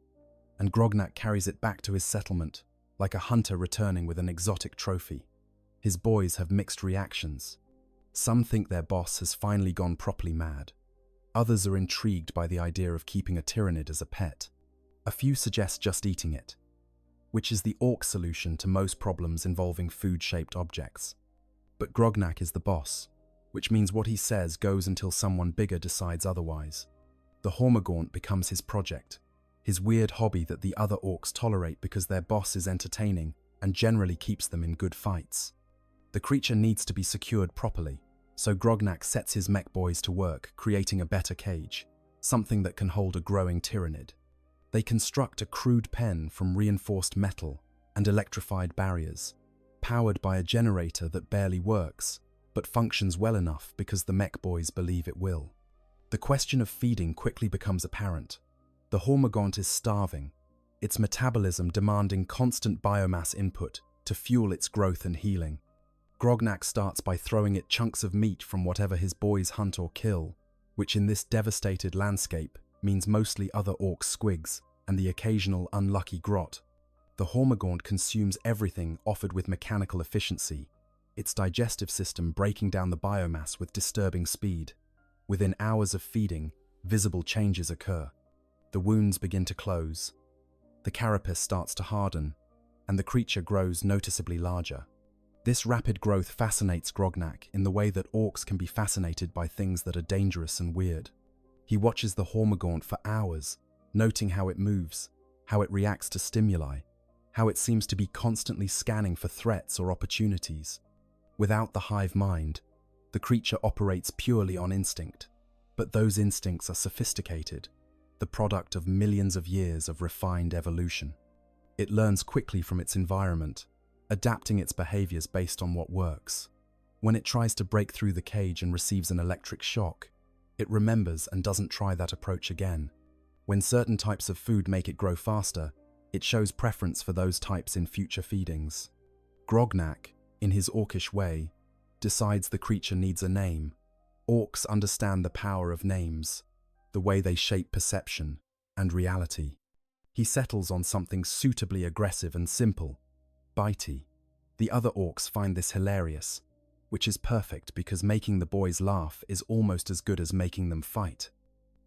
and Grognak carries it back to his settlement, like a hunter returning with an exotic trophy. His boys have mixed reactions. Some think their boss has finally gone properly mad. Others are intrigued by the idea of keeping a Tyranid as a pet. A few suggest just eating it, which is the orc solution to most problems involving food-shaped objects. But Grognak is the boss, which means what he says goes until someone bigger decides otherwise. The Hormagaunt becomes his project, his weird hobby that the other orcs tolerate because their boss is entertaining and generally keeps them in good fights. The creature needs to be secured properly, So Grognak sets his mech boys to work, creating a better cage, something that can hold a growing Tyranid. They construct a crude pen from reinforced metal and electrified barriers, powered by a generator that barely works, but functions well enough because the mech boys believe it will. The question of feeding quickly becomes apparent. The Hormagaunt is starving, its metabolism demanding constant biomass input to fuel its growth and healing. Grognak starts by throwing it chunks of meat from whatever his boys hunt or kill, which in this devastated landscape means mostly other orc squigs and the occasional unlucky grot. The Hormagaunt consumes everything offered with mechanical efficiency, its digestive system breaking down the biomass with disturbing speed. Within hours of feeding, visible changes occur. The wounds begin to close, the carapace starts to harden, and the creature grows noticeably larger. This rapid growth fascinates Grognak in the way that orcs can be fascinated by things that are dangerous and weird. He watches the Hormagaunt for hours, noting how it moves, how it reacts to stimuli, how it seems to be constantly scanning for threats or opportunities. Without the hive mind, the creature operates purely on instinct, but those instincts are sophisticated, the product of millions of years of refined evolution. It learns quickly from its environment, adapting its behaviors based on what works. When it tries to break through the cage and receives an electric shock, it remembers and doesn't try that approach again. When certain types of food make it grow faster, it shows preference for those types in future feedings. Grognak, in his orcish way, decides the creature needs a name. Orcs understand the power of names, the way they shape perception and reality. He settles on something suitably aggressive and simple, Bitey. The other orcs find this hilarious, which is perfect because making the boys laugh is almost as good as making them fight.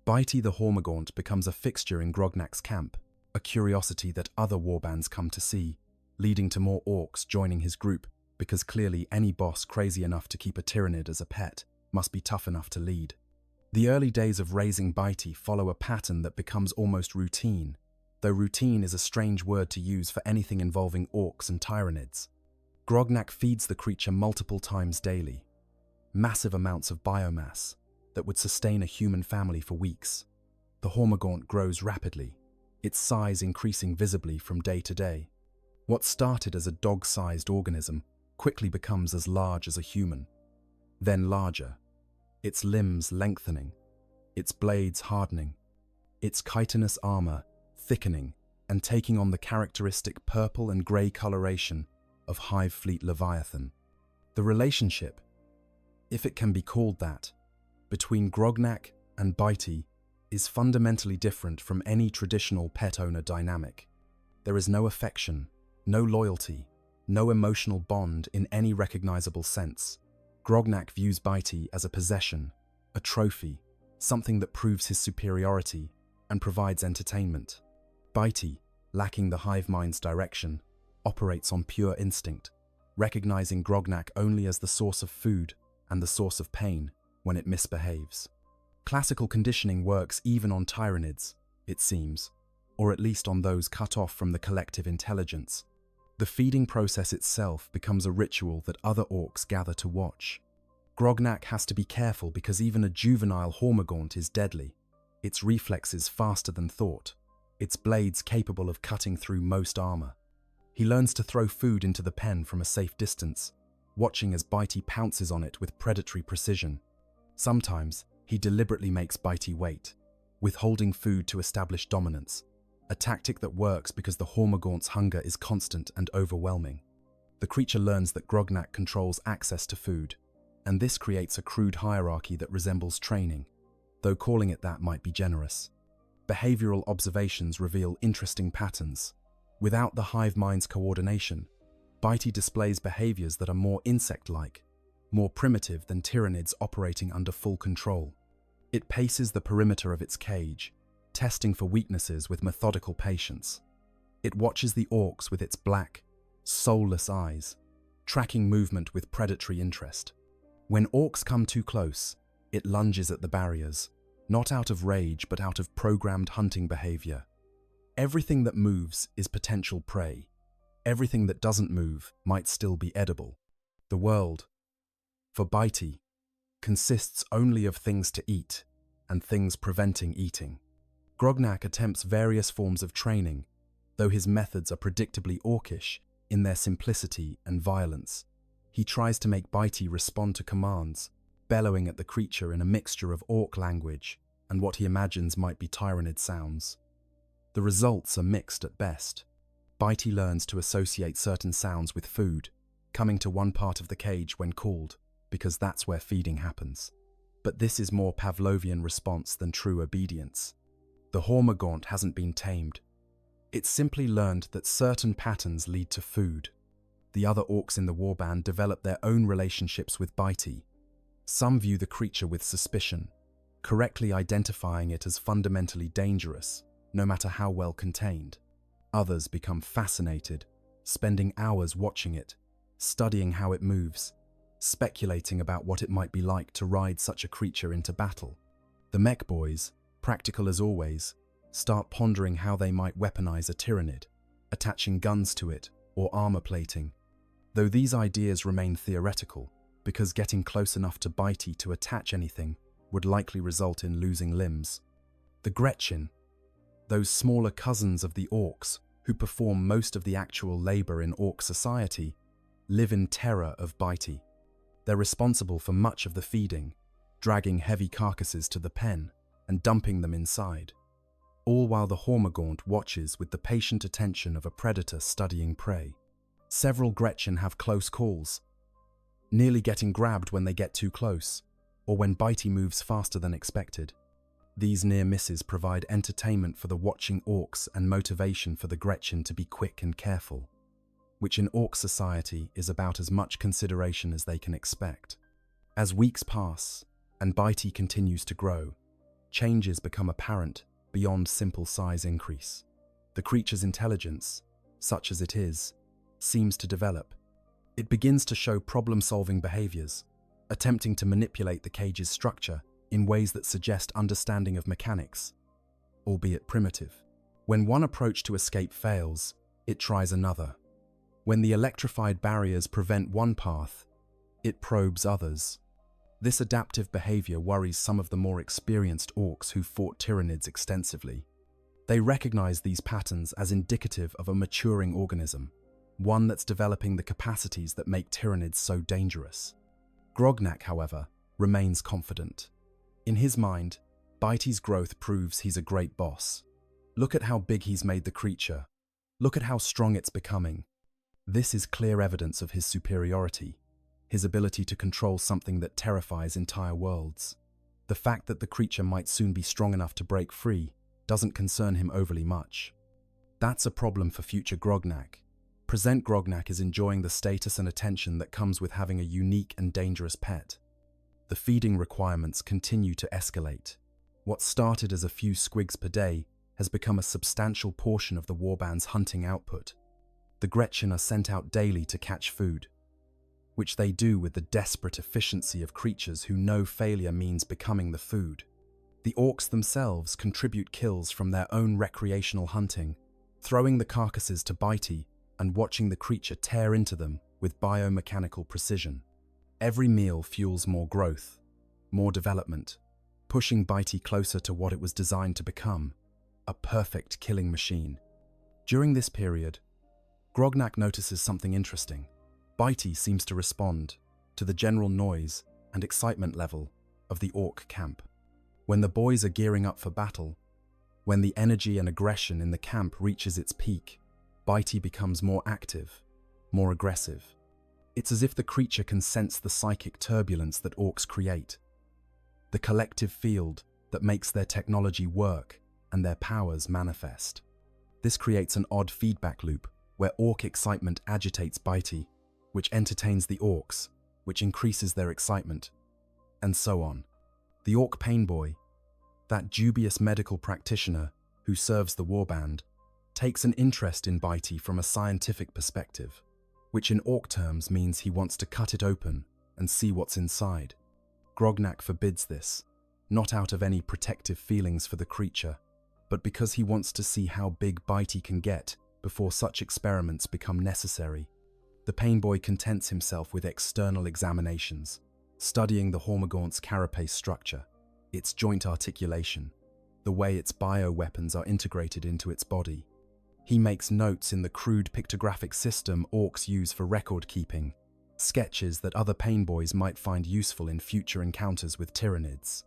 Bitey the Hormagaunt becomes a fixture in Grognak's camp, a curiosity that other warbands come to see, leading to more orcs joining his group because clearly any boss crazy enough to keep a Tyranid as a pet must be tough enough to lead. The early days of raising Bitey follow a pattern that becomes almost routine, though routine is a strange word to use for anything involving orcs and Tyranids. Grognak feeds the creature multiple times daily, massive amounts of biomass that would sustain a human family for weeks. The Hormagaunt grows rapidly, its size increasing visibly from day to day. What started as a dog-sized organism quickly becomes as large as a human, then larger, its limbs lengthening, its blades hardening, its chitinous armor thickening and taking on the characteristic purple and grey coloration of Hive Fleet Leviathan. The relationship, if it can be called that, between Grognak and Bitey is fundamentally different from any traditional pet-owner dynamic. There is no affection, no loyalty, no emotional bond in any recognizable sense. Grognak views Bitey as a possession, a trophy, something that proves his superiority and provides entertainment. Bitey, lacking the hive mind's direction, operates on pure instinct, recognizing Grognak only as the source of food and the source of pain when it misbehaves. Classical conditioning works even on Tyranids, it seems, or at least on those cut off from the collective intelligence. The feeding process itself becomes a ritual that other orcs gather to watch. Grognak has to be careful because even a juvenile Hormagaunt is deadly, its reflexes faster than thought, its blades capable of cutting through most armor. He learns to throw food into the pen from a safe distance, watching as Bitey pounces on it with predatory precision. Sometimes, he deliberately makes Bitey wait, withholding food to establish dominance, a tactic that works because the Hormagaunt's hunger is constant and overwhelming. The creature learns that Grognak controls access to food, and this creates a crude hierarchy that resembles training, though calling it that might be generous. Behavioral observations reveal interesting patterns. Without the hive mind's coordination, Bitey displays behaviors that are more insect-like, more primitive than Tyranids operating under full control. It paces the perimeter of its cage, testing for weaknesses with methodical patience. It watches the orcs with its black, soulless eyes, tracking movement with predatory interest. When orcs come too close, it lunges at the barriers, not out of rage but out of programmed hunting behavior. Everything that moves is potential prey. Everything that doesn't move might still be edible. The world, for Bitey, consists only of things to eat and things preventing eating. Grognak attempts various forms of training, though his methods are predictably orcish in their simplicity and violence. He tries to make Bitey respond to commands, bellowing at the creature in a mixture of orc language and what he imagines might be Tyranid sounds. The results are mixed at best. Bitey learns to associate certain sounds with food, coming to one part of the cage when called, because that's where feeding happens. But this is more Pavlovian response than true obedience. The Hormagaunt hasn't been tamed. It's simply learned that certain patterns lead to food. The other orcs in the warband develop their own relationships with Bitey. Some view the creature with suspicion, correctly identifying it as fundamentally dangerous, no matter how well contained. Others become fascinated, spending hours watching it, studying how it moves, speculating about what it might be like to ride such a creature into battle. The mech boys, practical as always, start pondering how they might weaponize a Tyranid, attaching guns to it or armor plating. Though these ideas remain theoretical, because getting close enough to Bitey to attach anything would likely result in losing limbs. The Gretchen, those smaller cousins of the orcs who perform most of the actual labor in orc society, live in terror of Bitey. They're responsible for much of the feeding, dragging heavy carcasses to the pen and dumping them inside, all while the Hormagaunt watches with the patient attention of a predator studying prey. Several Gretchen have close calls, nearly getting grabbed when they get too close, or when Bitey moves faster than expected. These near misses provide entertainment for the watching orcs and motivation for the Gretchen to be quick and careful, which in orc society is about as much consideration as they can expect. As weeks pass and Bitey continues to grow, changes become apparent beyond simple size increase. The creature's intelligence, such as it is, seems to develop. It begins to show problem-solving behaviors, attempting to manipulate the cage's structure in ways that suggest understanding of mechanics, albeit primitive. When one approach to escape fails, it tries another. When the electrified barriers prevent one path, it probes others. This adaptive behavior worries some of the more experienced orcs who fought Tyranids extensively. They recognize these patterns as indicative of a maturing organism, one that's developing the capacities that make Tyranids so dangerous. Grognak, however, remains confident. In his mind, Bitey's growth proves he's a great boss. Look at how big he's made the creature. Look at how strong it's becoming. This is clear evidence of his superiority, his ability to control something that terrifies entire worlds. The fact that the creature might soon be strong enough to break free doesn't concern him overly much. That's a problem for future Grognak. Present Grognak is enjoying the status and attention that comes with having a unique and dangerous pet. The feeding requirements continue to escalate. What started as a few squigs per day has become a substantial portion of the warband's hunting output. The Gretchen are sent out daily to catch food, which they do with the desperate efficiency of creatures who know failure means becoming the food. The orcs themselves contribute kills from their own recreational hunting, throwing the carcasses to Bitey and watching the creature tear into them with biomechanical precision. Every meal fuels more growth, more development, pushing Bitey closer to what it was designed to become, a perfect killing machine. During this period, Grognak notices something interesting. Bitey seems to respond to the general noise and excitement level of the orc camp. When the boys are gearing up for battle, when the energy and aggression in the camp reaches its peak, Bitey becomes more active, more aggressive. It's as if the creature can sense the psychic turbulence that orcs create, the collective field that makes their technology work and their powers manifest. This creates an odd feedback loop where orc excitement agitates Bitey, which entertains the orcs, which increases their excitement, and so on. The orc pain boy, that dubious medical practitioner who serves the warband, takes an interest in Bitey from a scientific perspective, which in orc terms means he wants to cut it open and see what's inside. Grognak forbids this, not out of any protective feelings for the creature, but because he wants to see how big Bitey can get before such experiments become necessary. The pain boy contents himself with external examinations, studying the Hormigaunt's carapace structure, its joint articulation, the way its bioweapons are integrated into its body. He makes notes in the crude pictographic system Orks use for record-keeping, sketches that other painboys might find useful in future encounters with Tyranids.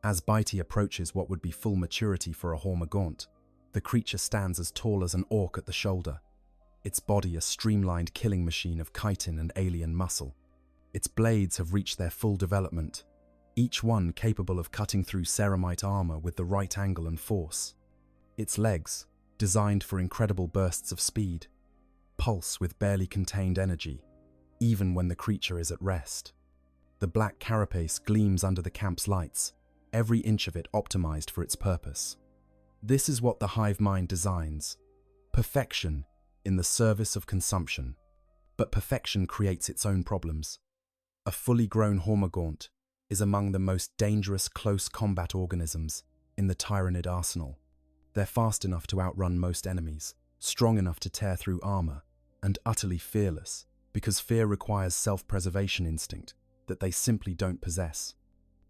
As Bitey approaches what would be full maturity for a Hormigaunt, the creature stands as tall as an orc at the shoulder, its body a streamlined killing machine of chitin and alien muscle. Its blades have reached their full development, each one capable of cutting through ceramite armor with the right angle and force. Its legs, designed for incredible bursts of speed, pulse with barely contained energy, even when the creature is at rest. The black carapace gleams under the camp's lights, every inch of it optimized for its purpose. This is what the hive mind designs: perfection in the service of consumption. But perfection creates its own problems. A fully grown Hormigaunt is among the most dangerous close combat organisms in the Tyranid arsenal. They're fast enough to outrun most enemies, strong enough to tear through armor, and utterly fearless, because fear requires self-preservation instinct that they simply don't possess.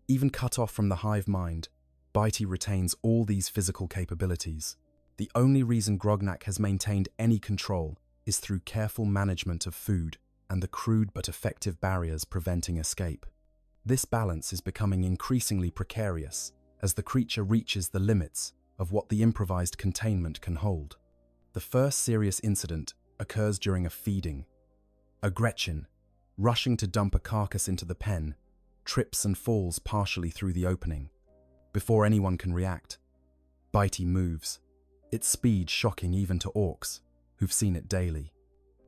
Even cut off from the hive mind, Bitey retains all these physical capabilities. The only reason Grognak has maintained any control is through careful management of food and the crude but effective barriers preventing escape. This balance is becoming increasingly precarious as the creature reaches the limits of what the improvised containment can hold. The first serious incident occurs during a feeding. A Gretchen, rushing to dump a carcass into the pen, trips and falls partially through the opening. Before anyone can react, Bitey moves, its speed shocking even to Orks, who've seen it daily.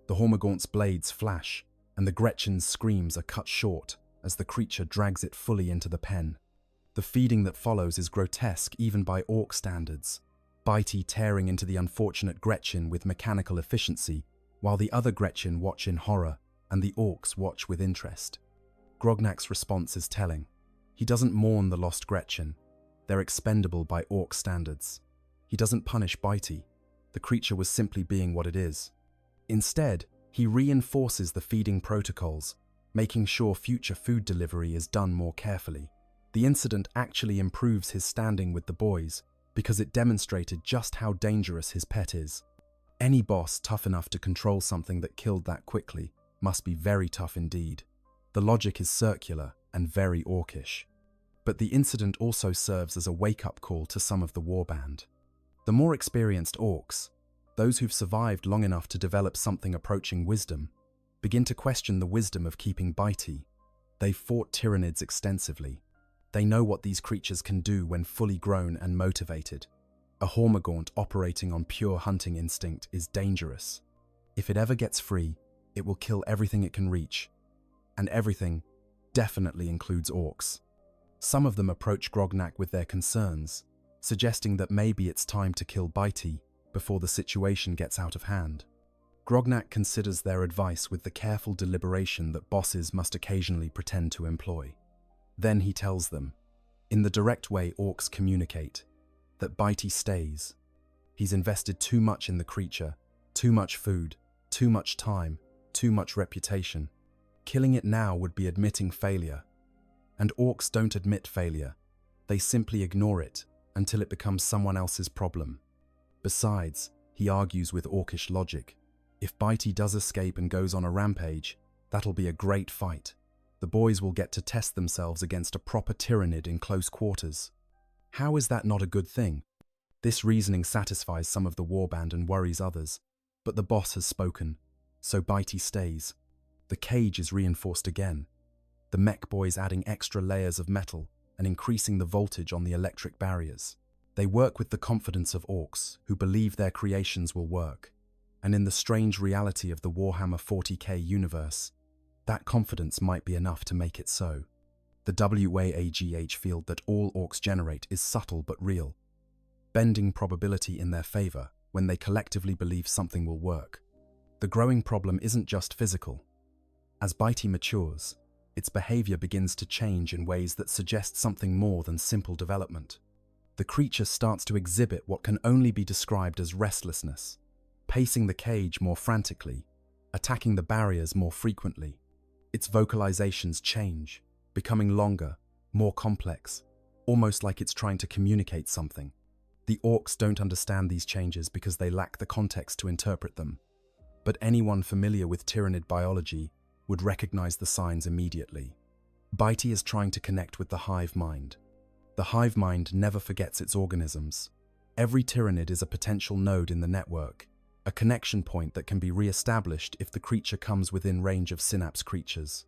The Hormigaunt's blades flash, and the Gretchen's screams are cut short as the creature drags it fully into the pen. The feeding that follows is grotesque even by Ork standards, Bitey tearing into the unfortunate Gretchen with mechanical efficiency, while the other Gretchen watch in horror and the Orks watch with interest. Grognak's response is telling. He doesn't mourn the lost Gretchen. They're expendable by Ork standards. He doesn't punish Bitey. The creature was simply being what it is. Instead, he reinforces the feeding protocols, making sure future food delivery is done more carefully. The incident actually improves his standing with the boys because it demonstrated just how dangerous his pet is. Any boss tough enough to control something that killed that quickly must be very tough indeed. The logic is circular and very orcish. But the incident also serves as a wake-up call to some of the warband. The more experienced Orks, those who've survived long enough to develop something approaching wisdom, begin to question the wisdom of keeping Bitey. They've fought Tyranids extensively. They know what these creatures can do when fully grown and motivated. A Hormigaunt operating on pure hunting instinct is dangerous. If it ever gets free, it will kill everything it can reach. And everything definitely includes Orks. Some of them approach Grognak with their concerns, suggesting that maybe it's time to kill Bitey before the situation gets out of hand. Grognak considers their advice with the careful deliberation that bosses must occasionally pretend to employ. Then he tells them, in the direct way Orks communicate, that Bitey stays. He's invested too much in the creature, too much food, too much time, too much reputation. Killing it now would be admitting failure. And Orks don't admit failure. They simply ignore it until it becomes someone else's problem. Besides, he argues with Orkish logic. If Bitey does escape and goes on a rampage, that'll be a great fight. The boys will get to test themselves against a proper Tyranid in close quarters. How is that not a good thing? This reasoning satisfies some of the warband and worries others, but the boss has spoken, so Bitey stays. The cage is reinforced again, the mech boys adding extra layers of metal and increasing the voltage on the electric barriers. They work with the confidence of Orks, who believe their creations will work. And in the strange reality of the Warhammer 40K universe, that confidence might be enough to make it so. The WH field that all Orks generate is subtle but real, bending probability in their favor when they collectively believe something will work. The growing problem isn't just physical. As Bitey matures, its behavior begins to change in ways that suggest something more than simple development. The creature starts to exhibit what can only be described as restlessness, pacing the cage more frantically, attacking the barriers more frequently. Its vocalizations change, becoming longer, more complex, almost like it's trying to communicate something. The Orks don't understand these changes because they lack the context to interpret them. But anyone familiar with Tyranid biology would recognize the signs immediately. Bitey is trying to connect with the hive mind. The hive mind never forgets its organisms. Every Tyranid is a potential node in the network, a connection point that can be re-established if the creature comes within range of synapse creatures.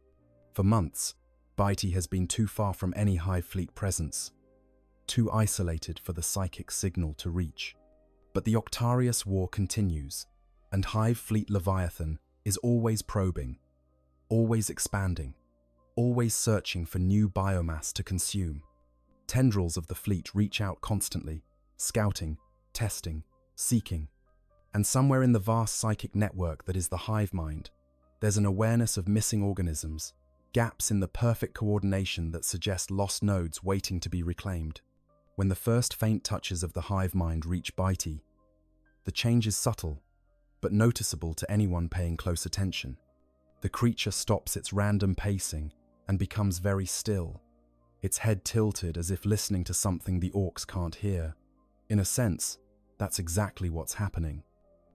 For months, Bitey has been too far from any hive fleet presence, too isolated for the psychic signal to reach. But the Octarius War continues, and Hive Fleet Leviathan is always probing, always expanding, always searching for new biomass to consume. Tendrils of the fleet reach out constantly, scouting, testing, seeking. And somewhere in the vast psychic network that is the hive mind, there's an awareness of missing organisms, gaps in the perfect coordination that suggest lost nodes waiting to be reclaimed. When the first faint touches of the hive mind reach Bitey, the change is subtle, but noticeable to anyone paying close attention. The creature stops its random pacing and becomes very still, its head tilted as if listening to something the Orks can't hear. In a sense, that's exactly what's happening.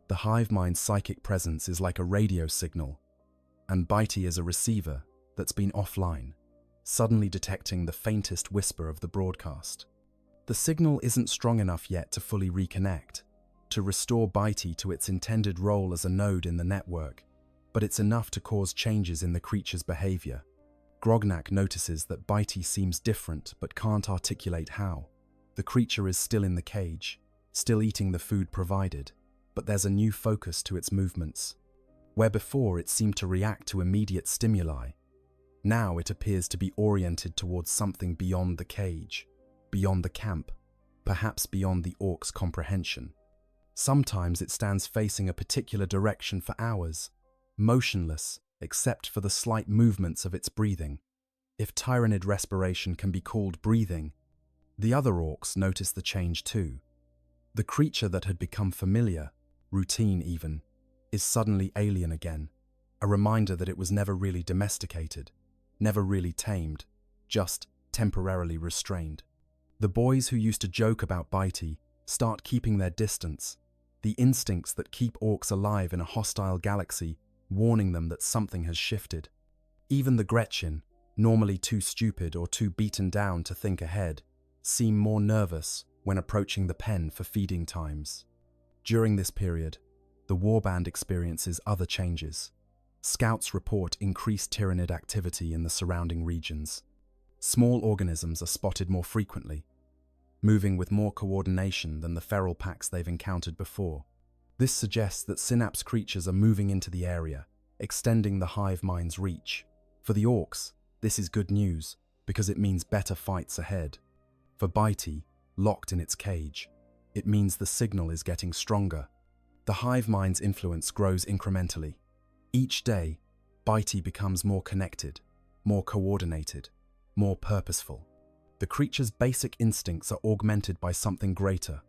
The hive mind's psychic presence is like a radio signal, and Bitey is a receiver that's been offline, suddenly detecting the faintest whisper of the broadcast. The signal isn't strong enough yet to fully reconnect, to restore Bitey to its intended role as a node in the network, but it's enough to cause changes in the creature's behavior. Grognak notices that Bitey seems different but can't articulate how. The creature is still in the cage, still eating the food provided, but there's a new focus to its movements. Where before it seemed to react to immediate stimuli, now it appears to be oriented towards something beyond the cage, beyond the camp, perhaps beyond the Ork's comprehension. Sometimes it stands facing a particular direction for hours, motionless except for the slight movements of its breathing. If Tyranid respiration can be called breathing, the other Orks notice the change too. The creature that had become familiar, routine even, is suddenly alien again, a reminder that it was never really domesticated, never really tamed, just temporarily restrained. The boys who used to joke about Bitey start keeping their distance, the instincts that keep Orks alive in a hostile galaxy warning them that something has shifted. Even the Gretchen, normally too stupid or too beaten down to think ahead, seem more nervous when approaching the pen for feeding times. During this period, the warband experiences other changes. Scouts report increased Tyranid activity in the surrounding regions. Small organisms are spotted more frequently, moving with more coordination than the feral packs they've encountered before. This suggests that synapse creatures are moving into the area, extending the hive mind's reach. For the Orks, this is good news, because it means better fights ahead. For Bitey, locked in its cage, it means the signal is getting stronger. The hive mind's influence grows incrementally. Each day, Bitey becomes more connected, more coordinated, more purposeful. The creature's basic instincts are augmented by something greater,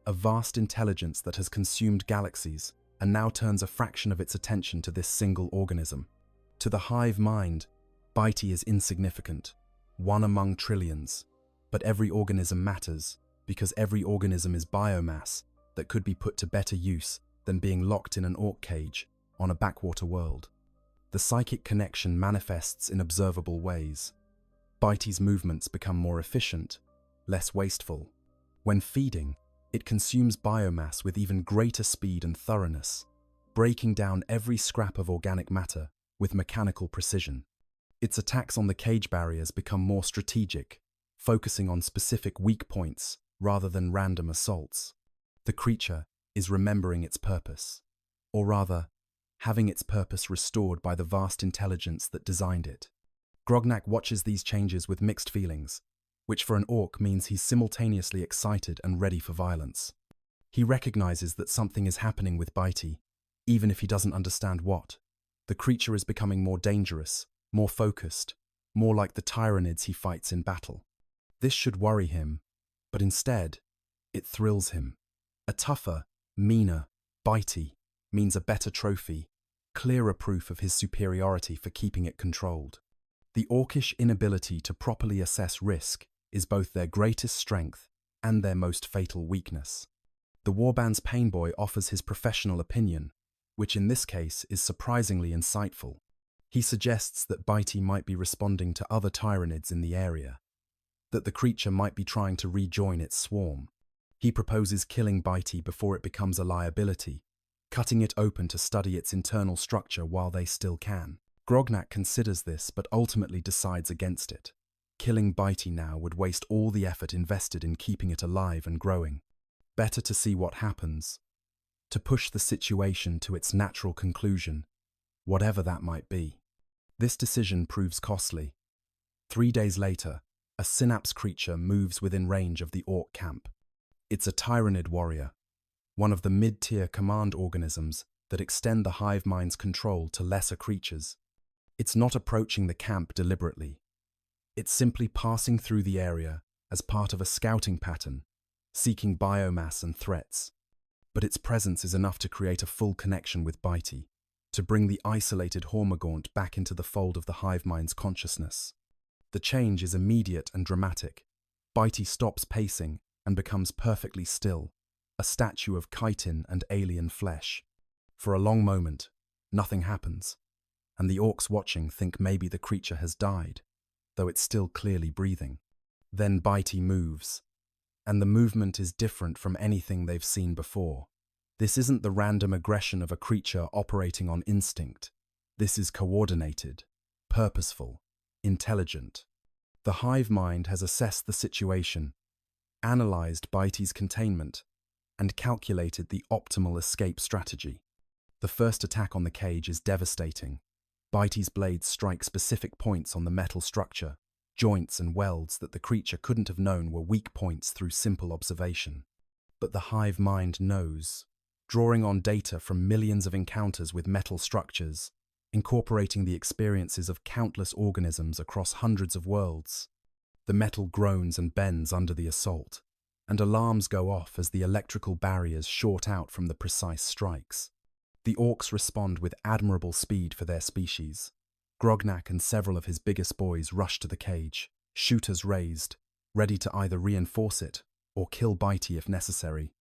a vast intelligence that has consumed galaxies and now turns a fraction of its attention to this single organism. To the hive mind, Bitey is insignificant, one among trillions, but every organism matters because every organism is biomass that could be put to better use than being locked in an Ork cage on a backwater world. The psychic connection manifests in observable ways. Bitey's movements become more efficient, less wasteful. When feeding, it consumes biomass with even greater speed and thoroughness, breaking down every scrap of organic matter with mechanical precision. Its attacks on the cage barriers become more strategic, focusing on specific weak points rather than random assaults. The creature is remembering its purpose, or rather, having its purpose restored by the vast intelligence that designed it. Grognak watches these changes with mixed feelings, which for an Ork means he's simultaneously excited and ready for violence. He recognizes that something is happening with Bitey, even if he doesn't understand what. The creature is becoming more dangerous, more focused, more like the Tyranids he fights in battle. This should worry him, but instead, it thrills him. A tougher, meaner Bitey means a better trophy, clearer proof of his superiority for keeping it controlled. The Orkish inability to properly assess risk is both their greatest strength and their most fatal weakness. The Warband's Painboy offers his professional opinion, which in this case is surprisingly insightful. He suggests that Bitey might be responding to other Tyranids in the area, that the creature might be trying to rejoin its swarm. He proposes killing Bitey before it becomes a liability, cutting it open to study its internal structure while they still can. Grognak considers this but ultimately decides against it. Killing Bitey now would waste all the effort invested in keeping it alive and growing. Better to see what happens, to push the situation to its natural conclusion, whatever that might be. This decision proves costly. 3 days later, a synapse creature moves within range of the Ork camp. It's a Tyranid warrior, one of the mid-tier command organisms that extend the hive mind's control to lesser creatures. It's not approaching the camp deliberately. It's simply passing through the area as part of a scouting pattern, seeking biomass and threats. But its presence is enough to create a full connection with Bitey, to bring the isolated Hormagaunt back into the fold of the hive mind's consciousness. The change is immediate and dramatic. Bitey stops pacing and becomes perfectly still, a statue of chitin and alien flesh. For a long moment, nothing happens, and the Orks watching think maybe the creature has died, though it's still clearly breathing. Then Bitey moves, and the movement is different from anything they've seen before. This isn't the random aggression of a creature operating on instinct. This is coordinated, purposeful, intelligent. The hive mind has assessed the situation, analyzed Bitey's containment, and calculated the optimal escape strategy. The first attack on the cage is devastating. Bitey's blades strike specific points on the metal structure, joints and welds that the creature couldn't have known were weak points through simple observation. But the hive mind knows, drawing on data from millions of encounters with metal structures, incorporating the experiences of countless organisms across hundreds of worlds. The metal groans and bends under the assault, and alarms go off as the electrical barriers short out from the precise strikes. The Orks respond with admirable speed for their species. Grognak and several of his biggest boys rush to the cage, shooters raised, ready to either reinforce it or kill Bitey if necessary.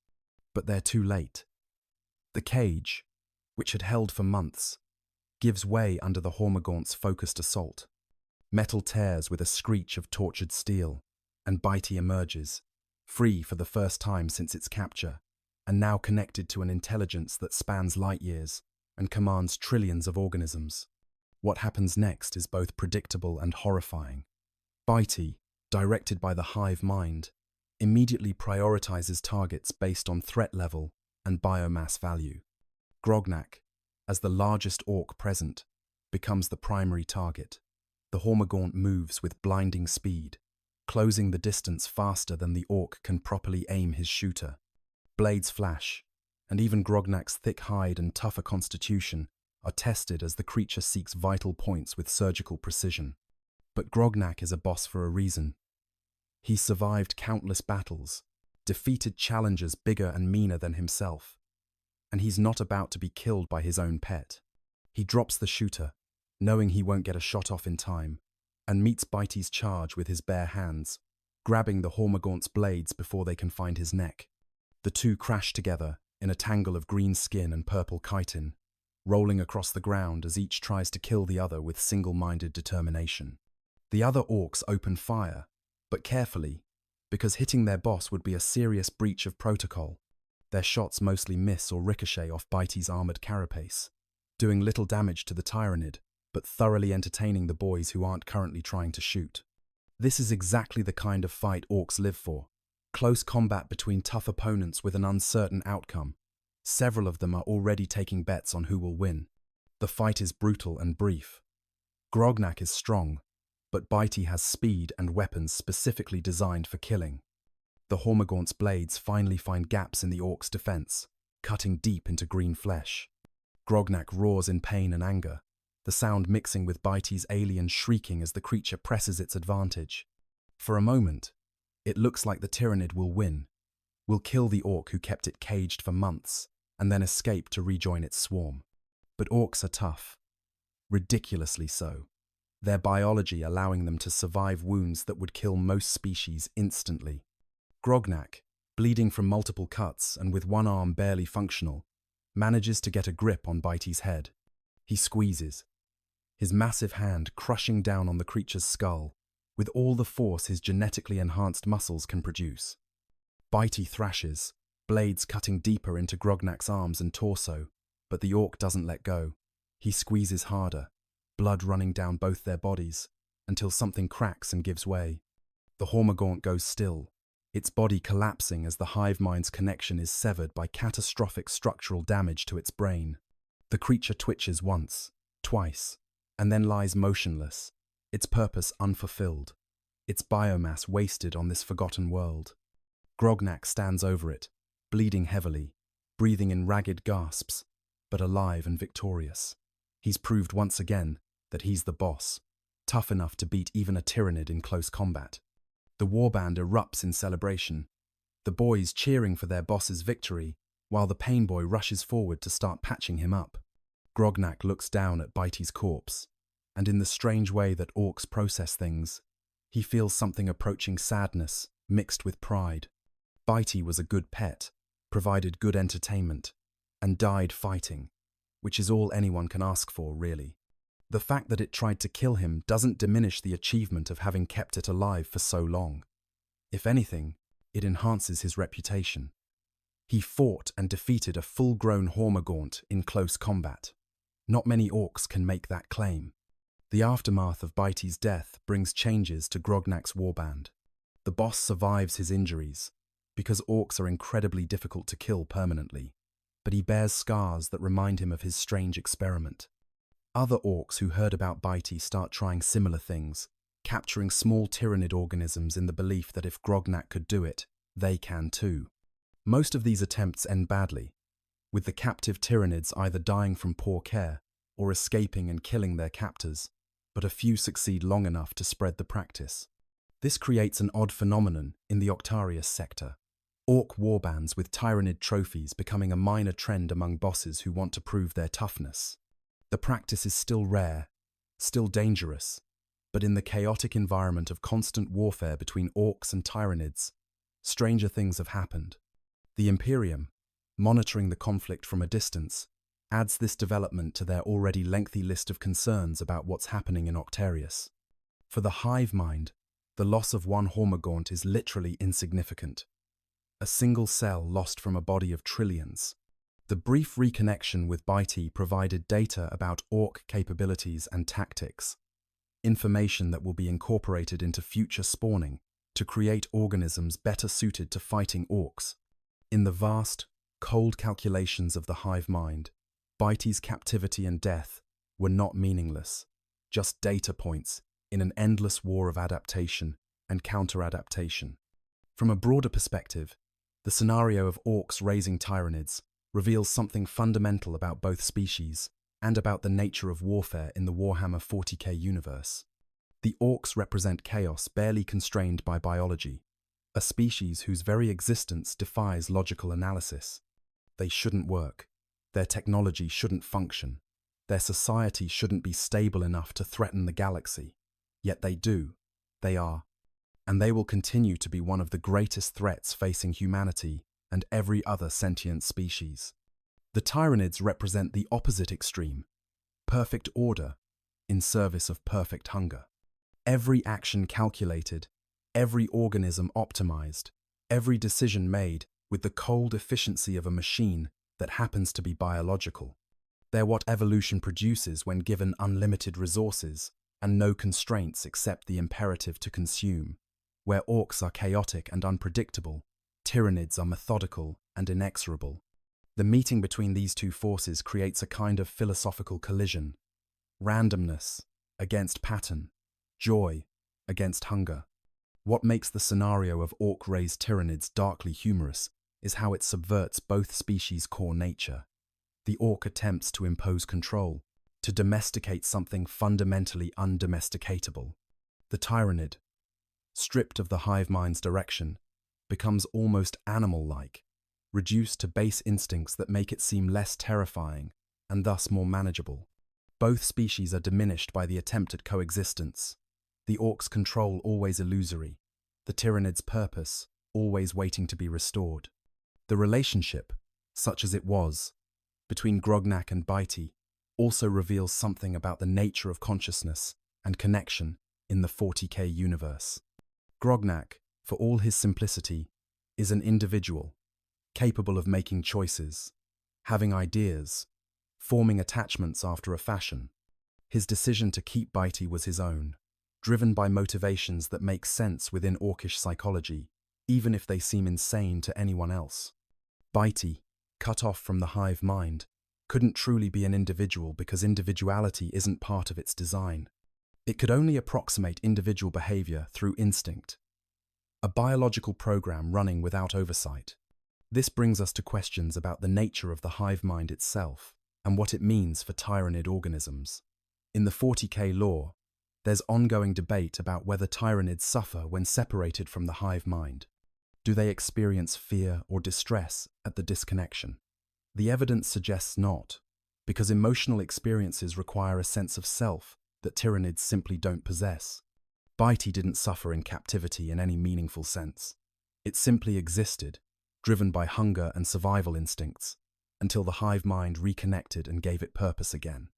But they're too late. The cage, which had held for months, gives way under the Hormagaunt's focused assault. Metal tears with a screech of tortured steel, and Bitey emerges, free for the first time since its capture, and now connected to an intelligence that spans light years and commands trillions of organisms. What happens next is both predictable and horrifying. Bitey, directed by the hive mind, immediately prioritizes targets based on threat level and biomass value. Grognak, as the largest Ork present, becomes the primary target. The Hormagaunt moves with blinding speed, closing the distance faster than the Ork can properly aim his shooter. Blades flash, and even Grognak's thick hide and tougher constitution are tested as the creature seeks vital points with surgical precision. But Grognak is a boss for a reason. He's survived countless battles, defeated challengers bigger and meaner than himself, and he's not about to be killed by his own pet. He drops the shooter, knowing he won't get a shot off in time, and meets Bitey's charge with his bare hands, grabbing the Hormagaunt's blades before they can find his neck. The two crash together in a tangle of green skin and purple chitin, rolling across the ground as each tries to kill the other with single-minded determination. The other Orks open fire, but carefully, because hitting their boss would be a serious breach of protocol. Their shots mostly miss or ricochet off Bitey's armored carapace, doing little damage to the Tyranid, but thoroughly entertaining the boys who aren't currently trying to shoot. This is exactly the kind of fight Orks live for. Close combat between tough opponents with an uncertain outcome. Several of them are already taking bets on who will win. The fight is brutal and brief. Grognak is strong, but Bitey has speed and weapons specifically designed for killing. The Hormagaunt's blades finally find gaps in the Ork's defense, cutting deep into green flesh. Grognak roars in pain and anger, the sound mixing with Bitey's alien shrieking as the creature presses its advantage. For a moment, it looks like the Tyranid will win, will kill the Ork who kept it caged for months, and then escape to rejoin its swarm. But Orks are tough, ridiculously so. their biology allowing them to survive wounds that would kill most species instantly. Grognak, bleeding from multiple cuts and with one arm barely functional, manages to get a grip on Bitey's head. He squeezes, his massive hand crushing down on the creature's skull with all the force his genetically enhanced muscles can produce. Bitey thrashes, blades cutting deeper into Grognak's arms and torso, but the orc doesn't let go. He squeezes harder, blood running down both their bodies, until something cracks and gives way. The Hormagaunt goes still, its body collapsing as the hive mind's connection is severed by catastrophic structural damage to its brain. The creature twitches once, twice, and then lies motionless, its purpose unfulfilled, its biomass wasted on this forgotten world. Grognak stands over it, bleeding heavily, breathing in ragged gasps, but alive and victorious. He's proved once again that he's the boss, tough enough to beat even a Tyranid in close combat. The warband erupts in celebration, the boys cheering for their boss's victory, while the pain boy rushes forward to start patching him up. Grognak looks down at Bitey's corpse, and in the strange way that orcs process things, he feels something approaching sadness mixed with pride. Bitey was a good pet, provided good entertainment, and died fighting, which is all anyone can ask for, really. The fact that it tried to kill him doesn't diminish the achievement of having kept it alive for so long. If anything, it enhances his reputation. He fought and defeated a full-grown Hormagaunt in close combat. Not many orcs can make that claim. The aftermath of Bitey's death brings changes to Grognak's warband. The boss survives his injuries, because orcs are incredibly difficult to kill permanently, but he bears scars that remind him of his strange experiment. Other orcs who heard about Bitey start trying similar things, capturing small Tyranid organisms in the belief that if Grognak could do it, they can too. Most of these attempts end badly, with the captive Tyranids either dying from poor care or escaping and killing their captors, but a few succeed long enough to spread the practice. This creates an odd phenomenon in the Octarius sector. Orc warbands with Tyranid trophies becoming a minor trend among bosses who want to prove their toughness. The practice is still rare, still dangerous, but in the chaotic environment of constant warfare between orcs and Tyranids, stranger things have happened. The Imperium, monitoring the conflict from a distance, adds this development to their already lengthy list of concerns about what's happening in Octarius. For the hive mind, the loss of one Hormagaunt is literally insignificant. A single cell lost from a body of trillions. The brief reconnection with Bitey provided data about orc capabilities and tactics, information that will be incorporated into future spawning to create organisms better suited to fighting orcs. In the vast, cold calculations of the hive mind, Bitey's captivity and death were not meaningless, just data points in an endless war of adaptation and counter-adaptation. From a broader perspective, the scenario of orcs raising Tyranids reveals something fundamental about both species and about the nature of warfare in the Warhammer 40K universe. The orcs represent chaos barely constrained by biology, a species whose very existence defies logical analysis. They shouldn't work, their technology shouldn't function, their society shouldn't be stable enough to threaten the galaxy. Yet they do, they are, and they will continue to be one of the greatest threats facing humanity and every other sentient species. The Tyranids represent the opposite extreme, perfect order in service of perfect hunger. Every action calculated, every organism optimized, every decision made with the cold efficiency of a machine that happens to be biological. They're what evolution produces when given unlimited resources and no constraints except the imperative to consume. Where orcs are chaotic and unpredictable, Tyranids are methodical and inexorable. The meeting between these two forces creates a kind of philosophical collision. Randomness against pattern, joy against hunger. What makes the scenario of orc-raised Tyranids darkly humorous is how it subverts both species' core nature. The orc attempts to impose control, to domesticate something fundamentally undomesticatable. The Tyranid, stripped of the hive mind's direction, becomes almost animal-like, reduced to base instincts that make it seem less terrifying and thus more manageable. Both species are diminished by the attempt at coexistence. The Orks' control always illusory, the Tyranids' purpose always waiting to be restored. The relationship, such as it was, between Grognak and Bitey also reveals something about the nature of consciousness and connection in the 40K universe. Grognak, for all his simplicity, is an individual, capable of making choices, having ideas, forming attachments after a fashion. His decision to keep Bitey was his own, driven by motivations that make sense within Orkish psychology, even if they seem insane to anyone else. Bitey, cut off from the hive mind, couldn't truly be an individual because individuality isn't part of its design. It could only approximate individual behavior through instinct, a biological program running without oversight. This brings us to questions about the nature of the hive mind itself and what it means for Tyranid organisms. In the 40K lore, there's ongoing debate about whether Tyranids suffer when separated from the hive mind. Do they experience fear or distress at the disconnection? The evidence suggests not, because emotional experiences require a sense of self that Tyranids simply don't possess. Bitey didn't suffer in captivity in any meaningful sense. It simply existed, driven by hunger and survival instincts, until the hive mind reconnected and gave it purpose again.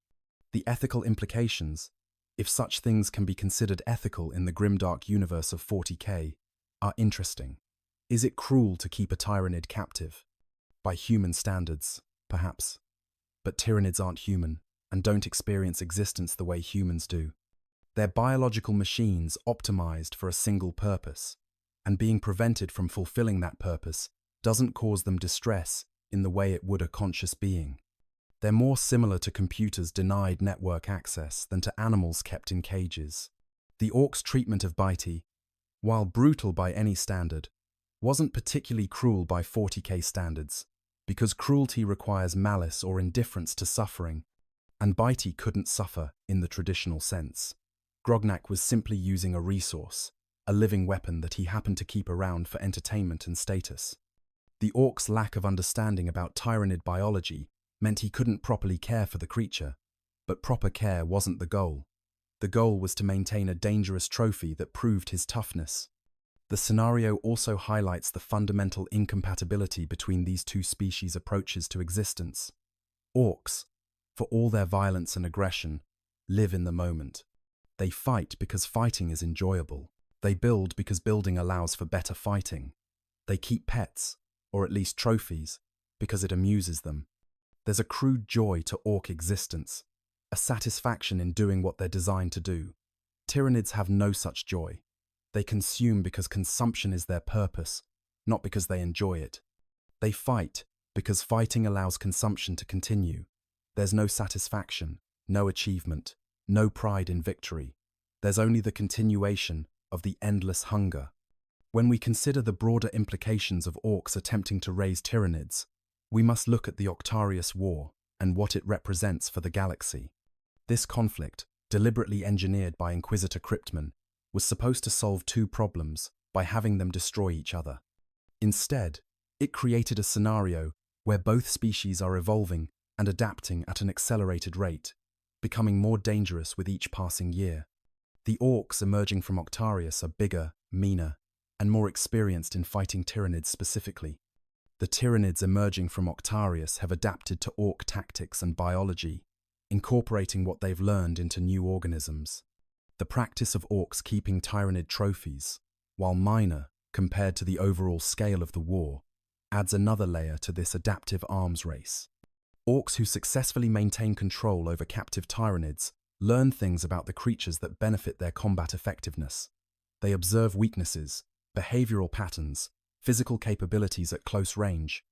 The ethical implications, if such things can be considered ethical in the grimdark universe of 40K, are interesting. Is it cruel to keep a Tyranid captive? By human standards, perhaps. But Tyranids aren't human and don't experience existence the way humans do. They're biological machines optimized for a single purpose, and being prevented from fulfilling that purpose doesn't cause them distress in the way it would a conscious being. They're more similar to computers denied network access than to animals kept in cages. The Orks' treatment of Bitey, while brutal by any standard, wasn't particularly cruel by 40K standards, because cruelty requires malice or indifference to suffering, and Bitey couldn't suffer in the traditional sense. Grognak was simply using a resource, a living weapon that he happened to keep around for entertainment and status. The Orks' lack of understanding about Tyranid biology meant he couldn't properly care for the creature, but proper care wasn't the goal. The goal was to maintain a dangerous trophy that proved his toughness. The scenario also highlights the fundamental incompatibility between these two species' approaches to existence. Orks, for all their violence and aggression, live in the moment. They fight because fighting is enjoyable. They build because building allows for better fighting. They keep pets, or at least trophies, because it amuses them. There's a crude joy to Ork existence, a satisfaction in doing what they're designed to do. Tyranids have no such joy. They consume because consumption is their purpose, not because they enjoy it. They fight because fighting allows consumption to continue. There's no satisfaction, no achievement, no pride in victory. There's only the continuation of the endless hunger. When we consider the broader implications of Orks attempting to raise Tyranids, we must look at the Octarius War and what it represents for the galaxy. This conflict, deliberately engineered by Inquisitor Cryptman, was supposed to solve two problems by having them destroy each other. Instead, it created a scenario where both species are evolving and adapting at an accelerated rate, becoming more dangerous with each passing year. The Orks emerging from Octarius are bigger, meaner, and more experienced in fighting Tyranids specifically. The Tyranids emerging from Octarius have adapted to Ork tactics and biology, incorporating what they've learned into new organisms. The practice of Orks keeping Tyranid trophies, while minor compared to the overall scale of the war, adds another layer to this adaptive arms race. Orks who successfully maintain control over captive Tyranids learn things about the creatures that benefit their combat effectiveness. They observe weaknesses, behavioral patterns, physical capabilities at close range.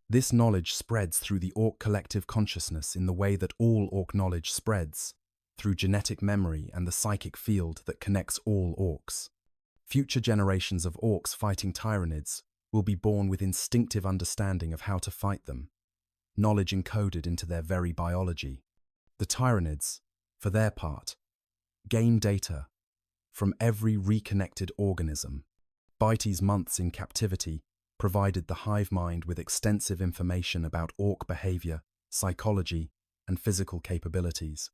This knowledge spreads through the Ork collective consciousness in the way that all Ork knowledge spreads, through genetic memory and the psychic field that connects all Orks. Future generations of Orks fighting Tyranids will be born with instinctive understanding of how to fight them, knowledge encoded into their very biology. The Tyranids, for their part, gain data from every reconnected organism. Bitey's months in captivity provided the hive mind with extensive information about Ork behavior, psychology, and physical capabilities.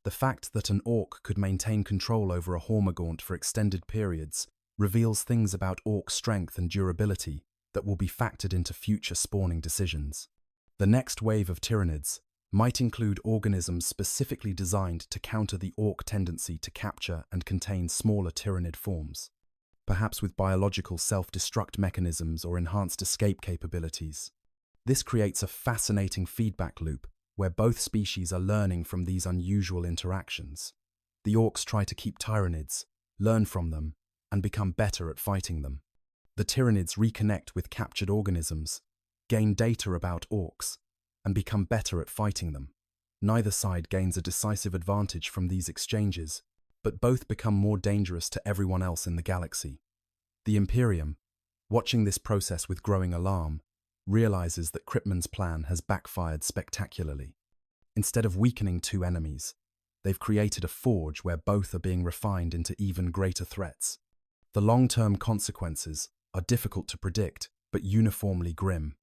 The fact that an orc could maintain control over a hormagaunt for extended periods reveals things about orc strength and durability that will be factored into future spawning decisions. The next wave of Tyranids might include organisms specifically designed to counter the orc tendency to capture and contain smaller Tyranid forms, perhaps with biological self-destruct mechanisms or enhanced escape capabilities. This creates a fascinating feedback loop where both species are learning from these unusual interactions. The orcs try to keep Tyranids, learn from them, and become better at fighting them. The Tyranids reconnect with captured organisms, gain data about orcs, and become better at fighting them. Neither side gains a decisive advantage from these exchanges, but both become more dangerous to everyone else in the galaxy. The Imperium, watching this process with growing alarm, realizes that Krypton's plan has backfired spectacularly. Instead of weakening two enemies, they've created a forge where both are being refined into even greater threats. The long-term consequences are difficult to predict, but uniformly grim.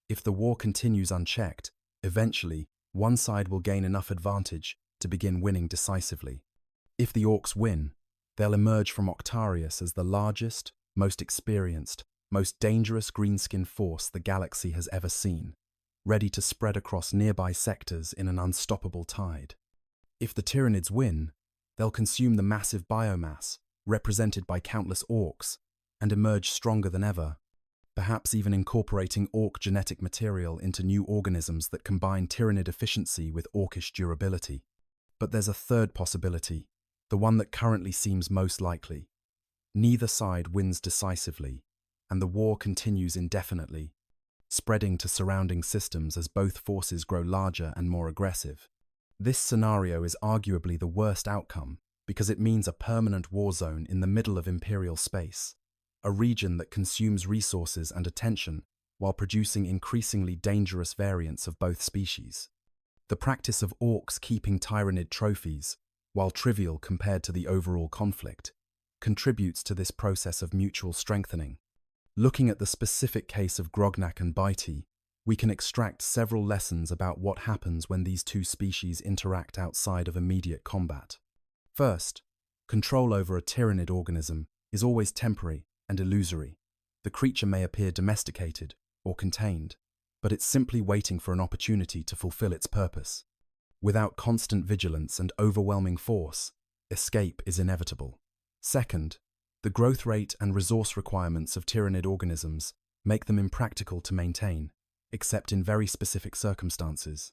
If the war continues unchecked, eventually, one side will gain enough advantage to begin winning decisively. If the Orks win, they'll emerge from Octarius as the largest, most experienced, most dangerous greenskin force the galaxy has ever seen, ready to spread across nearby sectors in an unstoppable tide. If the Tyranids win, they'll consume the massive biomass, represented by countless orcs, and emerge stronger than ever, perhaps even incorporating orc genetic material into new organisms that combine Tyranid efficiency with orcish durability. But there's a third possibility, the one that currently seems most likely. Neither side wins decisively, and the war continues indefinitely, spreading to surrounding systems as both forces grow larger and more aggressive. This scenario is arguably the worst outcome because it means a permanent war zone in the middle of Imperial space, a region that consumes resources and attention while producing increasingly dangerous variants of both species. The practice of orcs keeping Tyranid trophies, while trivial compared to the overall conflict, contributes to this process of mutual strengthening. Looking at the specific case of Grognak and Bitey, we can extract several lessons about what happens when these two species interact outside of immediate combat. First, control over a Tyranid organism is always temporary and illusory. The creature may appear domesticated or contained, but it's simply waiting for an opportunity to fulfill its purpose. Without constant vigilance and overwhelming force, escape is inevitable. Second, the growth rate and resource requirements of Tyranid organisms make them impractical to maintain, except in very specific circumstances.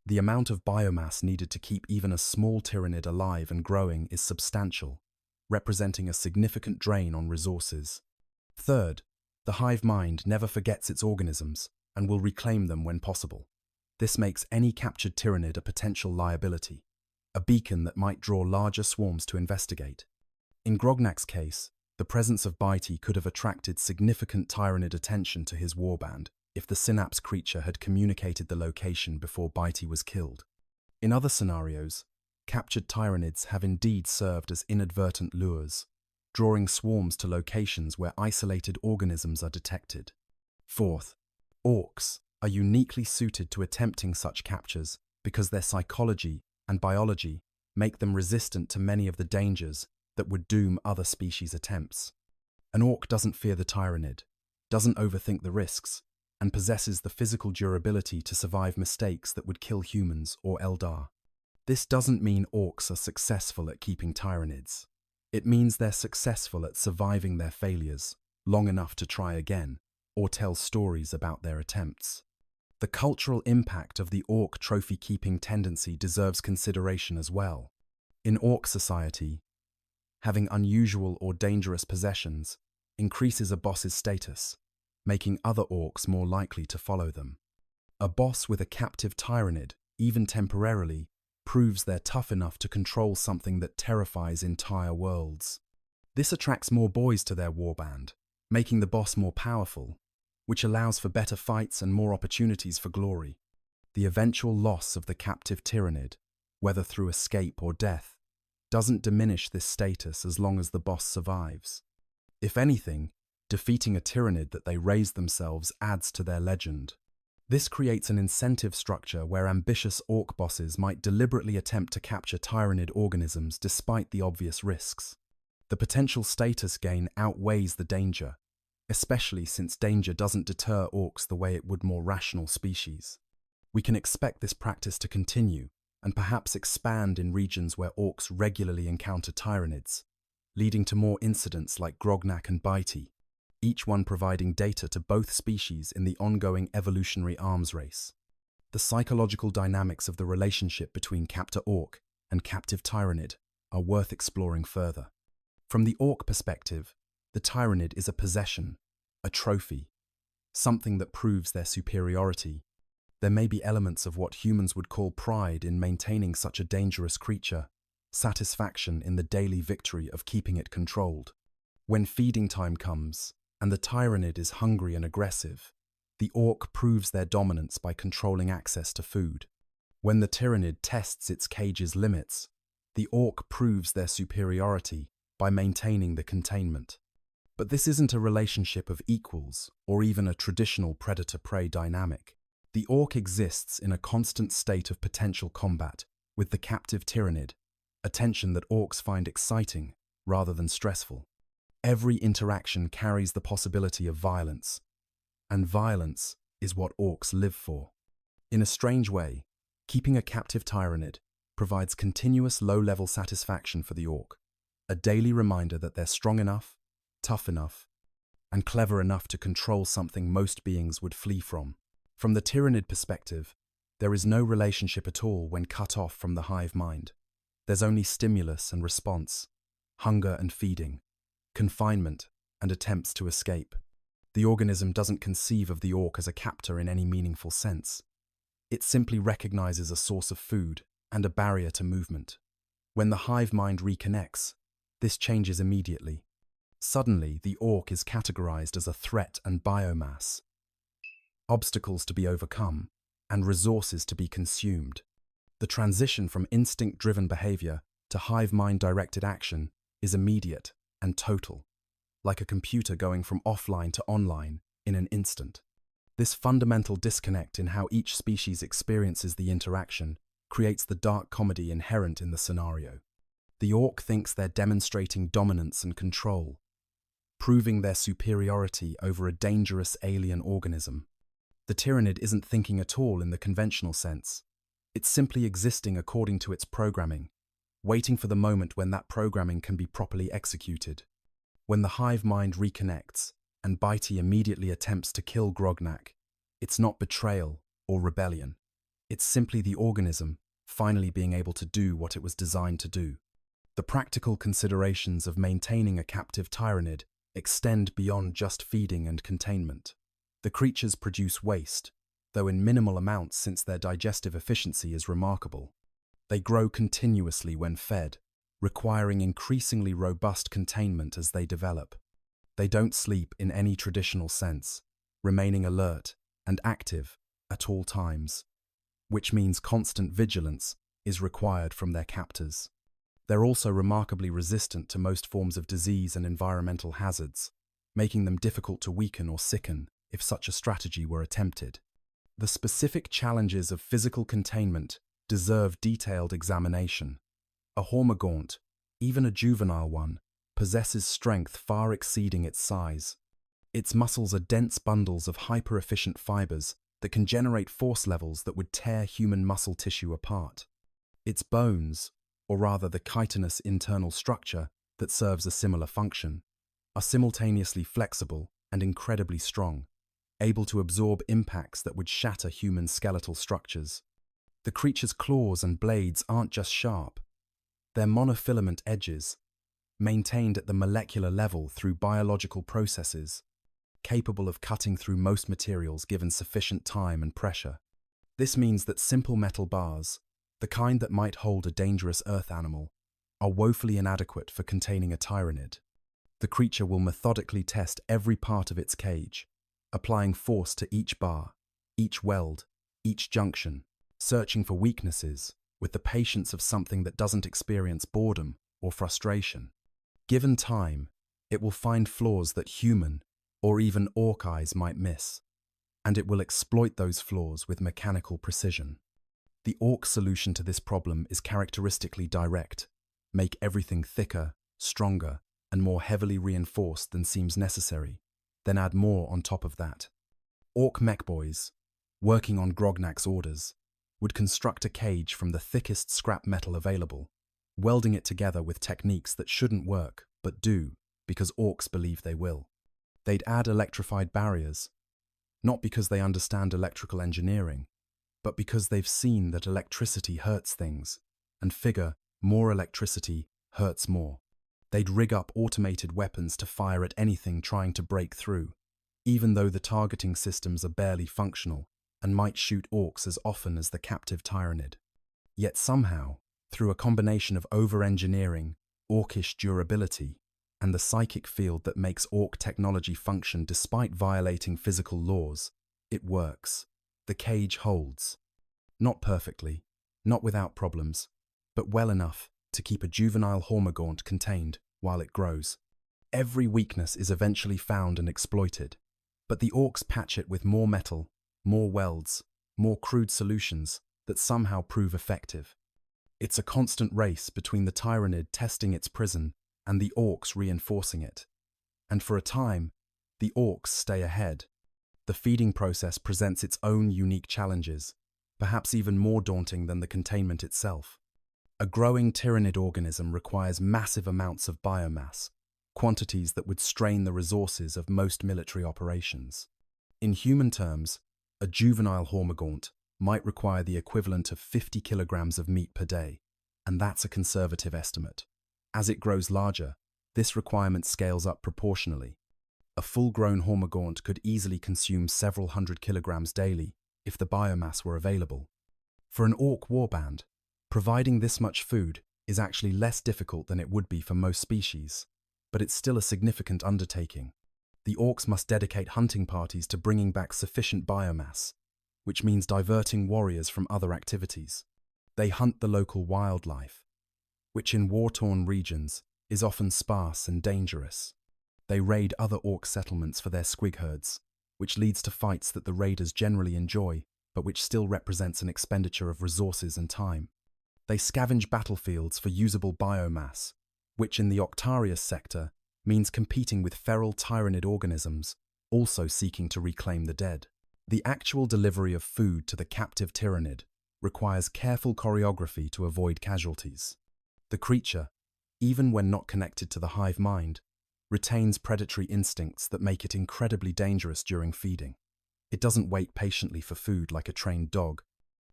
The amount of biomass needed to keep even a small Tyranid alive and growing is substantial, representing a significant drain on resources. Third, the hive mind never forgets its organisms and will reclaim them when possible. This makes any captured Tyranid a potential liability, a beacon that might draw larger swarms to investigate. In Grognak's case, the presence of Bitey could have attracted significant Tyranid attention to his warband if the Synapse creature had communicated the location before Bitey was killed. In other scenarios, captured Tyranids have indeed served as inadvertent lures, drawing swarms to locations where isolated organisms are detected. Fourth, Orks are uniquely suited to attempting such captures because their psychology and biology make them resistant to many of the dangers that would doom other species' attempts. An orc doesn't fear the Tyranid, doesn't overthink the risks, and possesses the physical durability to survive mistakes that would kill humans or Eldar. This doesn't mean orcs are successful at keeping Tyranids. It means they're successful at surviving their failures long enough to try again, or tell stories about their attempts. The cultural impact of the orc trophy-keeping tendency deserves consideration as well. In orc society, having unusual or dangerous possessions increases a boss's status, making other orcs more likely to follow them. A boss with a captive Tyranid, even temporarily, proves they're tough enough to control something that terrifies entire worlds. This attracts more boys to their warband, making the boss more powerful, which allows for better fights and more opportunities for glory. The eventual loss of the captive Tyranid, whether through escape or death, doesn't diminish this status as long as the boss survives. If anything, defeating a Tyranid that they raised themselves adds to their legend. This creates an incentive structure where ambitious orc bosses might deliberately attempt to capture Tyranid organisms despite the obvious risks. The potential status gain outweighs the danger, especially since danger doesn't deter orcs the way it would more rational species. We can expect this practice to continue and perhaps expand in regions where orcs regularly encounter Tyranids, leading to more incidents like Grognak and Bitey, each one providing data to both species in the ongoing evolutionary arms race. The psychological dynamics of the relationship between captor orc and captive Tyranid are worth exploring further. From the orc perspective, the Tyranid is a possession, a trophy, something that proves their superiority. There may be elements of what humans would call pride in maintaining such a dangerous creature, satisfaction in the daily victory of keeping it controlled. When feeding time comes, and the Tyranid is hungry and aggressive, the orc proves their dominance by controlling access to food. When the Tyranid tests its cage's limits, the orc proves their superiority by maintaining the containment. But this isn't a relationship of equals or even a traditional predator-prey dynamic. The orc exists in a constant state of potential combat with the captive Tyranid, a tension that orcs find exciting rather than stressful. Every interaction carries the possibility of violence, and violence is what orcs live for. In a strange way, keeping a captive Tyranid provides continuous low-level satisfaction for the orc, a daily reminder that they're strong enough, tough enough, and clever enough to control something most beings would flee from. From the Tyranid perspective, there is no relationship at all when cut off from the hive mind. There's only stimulus and response, hunger and feeding, confinement and attempts to escape. The organism doesn't conceive of the orc as a captor in any meaningful sense. It simply recognizes a source of food and a barrier to movement. When the hive mind reconnects, this changes immediately. Suddenly, the orc is categorized as a threat and biomass, obstacles to be overcome, and resources to be consumed. The transition from instinct-driven behavior to hive mind-directed action is immediate and total, like a computer going from offline to online in an instant. This fundamental disconnect in how each species experiences the interaction creates the dark comedy inherent in the scenario. The orc thinks they're demonstrating dominance and control, proving their superiority over a dangerous alien organism. The Tyranid isn't thinking at all in the conventional sense. It's simply existing according to its programming, waiting for the moment when that programming can be properly executed. When the hive mind reconnects and Bitey immediately attempts to kill Grognak, it's not betrayal or rebellion. It's simply the organism finally being able to do what it was designed to do. The practical considerations of maintaining a captive Tyranid extend beyond just feeding and containment. The creatures produce waste, though in minimal amounts since their digestive efficiency is remarkable. They grow continuously when fed, requiring increasingly robust containment as they develop. They don't sleep in any traditional sense, remaining alert and active at all times, which means constant vigilance is required from their captors. They're also remarkably resistant to most forms of disease and environmental hazards, making them difficult to weaken or sicken if such a strategy were attempted. The specific challenges of physical containment deserve detailed examination. A Hormagaunt, even a juvenile one, possesses strength far exceeding its size. Its muscles are dense bundles of hyper-efficient fibers that can generate force levels that would tear human muscle tissue apart. Its bones, or rather the chitinous internal structure that serves a similar function, are simultaneously flexible and incredibly strong, able to absorb impacts that would shatter human skeletal structures. The creature's claws and blades aren't just sharp. They're monofilament edges, maintained at the molecular level through biological processes, capable of cutting through most materials given sufficient time and pressure. This means that simple metal bars, the kind that might hold a dangerous earth animal, are woefully inadequate for containing a Tyranid. The creature will methodically test every part of its cage, applying force to each bar, each weld, each junction, searching for weaknesses with the patience of something that doesn't experience boredom or frustration. Given time, it will find flaws that human or even orc eyes might miss. and it will exploit those flaws with mechanical precision. The Ork solution to this problem is characteristically direct: make everything thicker, stronger, and more heavily reinforced than seems necessary, then add more on top of that. Ork mechboys, working on Grognak's orders, would construct a cage from the thickest scrap metal available, welding it together with techniques that shouldn't work, but do, because Orks believe they will. They'd add electrified barriers, not because they understand electrical engineering, but because they've seen that electricity hurts things, and figure more electricity hurts more. They'd rig up automated weapons to fire at anything trying to break through, even though the targeting systems are barely functional and might shoot Orks as often as the captive Tyranid. Yet somehow, through a combination of over-engineering, Orkish durability, and the psychic field that makes Ork technology function despite violating physical laws, it works. The cage holds. Not perfectly, not without problems, but well enough to keep a juvenile Hormagaunt contained while it grows. Every weakness is eventually found and exploited, but the Orks patch it with more metal, more welds, more crude solutions that somehow prove effective. It's a constant race between the Tyranid testing its prison and the Orks reinforcing it. And for a time, the Orks stay ahead. The feeding process presents its own unique challenges, perhaps even more daunting than the containment itself. A growing Tyranid organism requires massive amounts of biomass, quantities that would strain the resources of most military operations. In human terms, a juvenile Hormagaunt might require the equivalent of 50 kilograms of meat per day, and that's a conservative estimate. As it grows larger, this requirement scales up proportionally. A full-grown Hormagaunt could easily consume several hundred kilograms daily if the biomass were available. For an Ork warband, providing this much food is actually less difficult than it would be for most species, but it's still a significant undertaking. The Orks must dedicate hunting parties to bringing back sufficient biomass, which means diverting warriors from other activities. They hunt the local wildlife, which in war-torn regions is often sparse and dangerous. They raid other Ork settlements for their squig herds, which leads to fights that the raiders generally enjoy, but which still represents an expenditure of resources and time. They scavenge battlefields for usable biomass, which in the Octarius sector means competing with feral Tyranid organisms, also seeking to reclaim the dead. The actual delivery of food to the captive Tyranid requires careful choreography to avoid casualties. The creature, even when not connected to the hive mind, retains predatory instincts that make it incredibly dangerous during feeding. It doesn't wait patiently for food like a trained dog.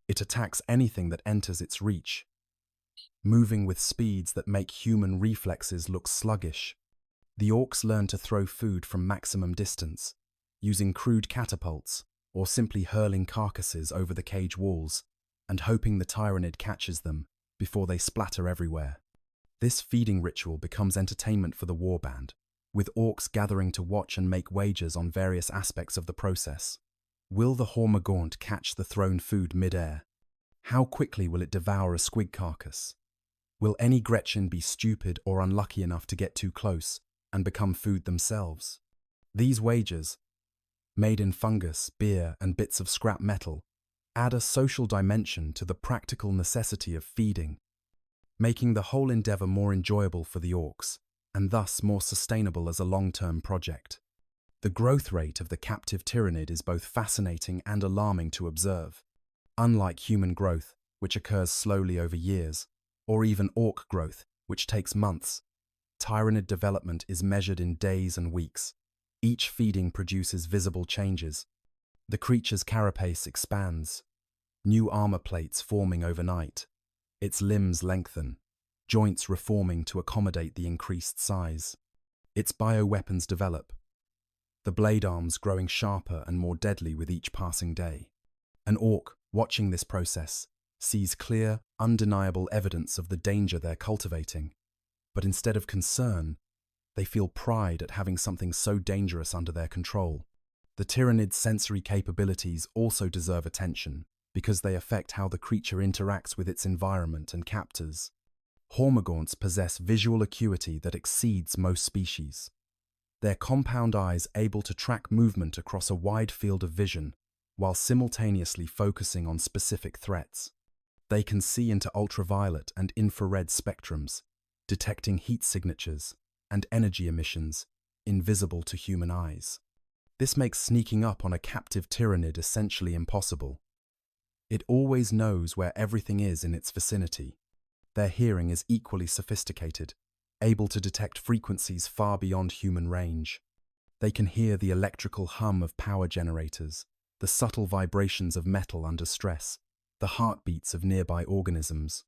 It attacks anything that enters its reach, moving with speeds that make human reflexes look sluggish. The Orks learn to throw food from maximum distance, using crude catapults or simply hurling carcasses over the cage walls and hoping the Tyranid catches them before they splatter everywhere. This feeding ritual becomes entertainment for the warband, with Orks gathering to watch and make wagers on various aspects of the process. Will the Hormagaunt catch the thrown food mid-air? How quickly will it devour a squig carcass? Will any Gretchen be stupid or unlucky enough to get too close and become food themselves? These wagers, made in fungus, beer, and bits of scrap metal, add a social dimension to the practical necessity of feeding, making the whole endeavor more enjoyable for the Orks, and thus more sustainable as a long-term project. The growth rate of the captive Tyranid is both fascinating and alarming to observe. Unlike human growth, which occurs slowly over years, or even Ork growth, which takes months, Tyranid development is measured in days and weeks. Each feeding produces visible changes. The creature's carapace expands, new armor plates forming overnight. Its limbs lengthen, joints reforming to accommodate the increased size. Its bioweapons develop, the blade arms growing sharper and more deadly with each passing day. An Ork, watching this process, sees clear, undeniable evidence of the danger they're cultivating, but instead of concern, they feel pride at having something so dangerous under their control. The Tyranid's sensory capabilities also deserve attention because they affect how the creature interacts with its environment and captors. Hormagaunts possess visual acuity that exceeds most species. Their compound eyes able to track movement across a wide field of vision while simultaneously focusing on specific threats. They can see into ultraviolet and infrared spectrums, detecting heat signatures and energy emissions invisible to human eyes. This makes sneaking up on a captive Tyranid essentially impossible. It always knows where everything is in its vicinity. Their hearing is equally sophisticated, able to detect frequencies far beyond human range. They can hear the electrical hum of power generators, the subtle vibrations of metal under stress, the heartbeats of nearby organisms.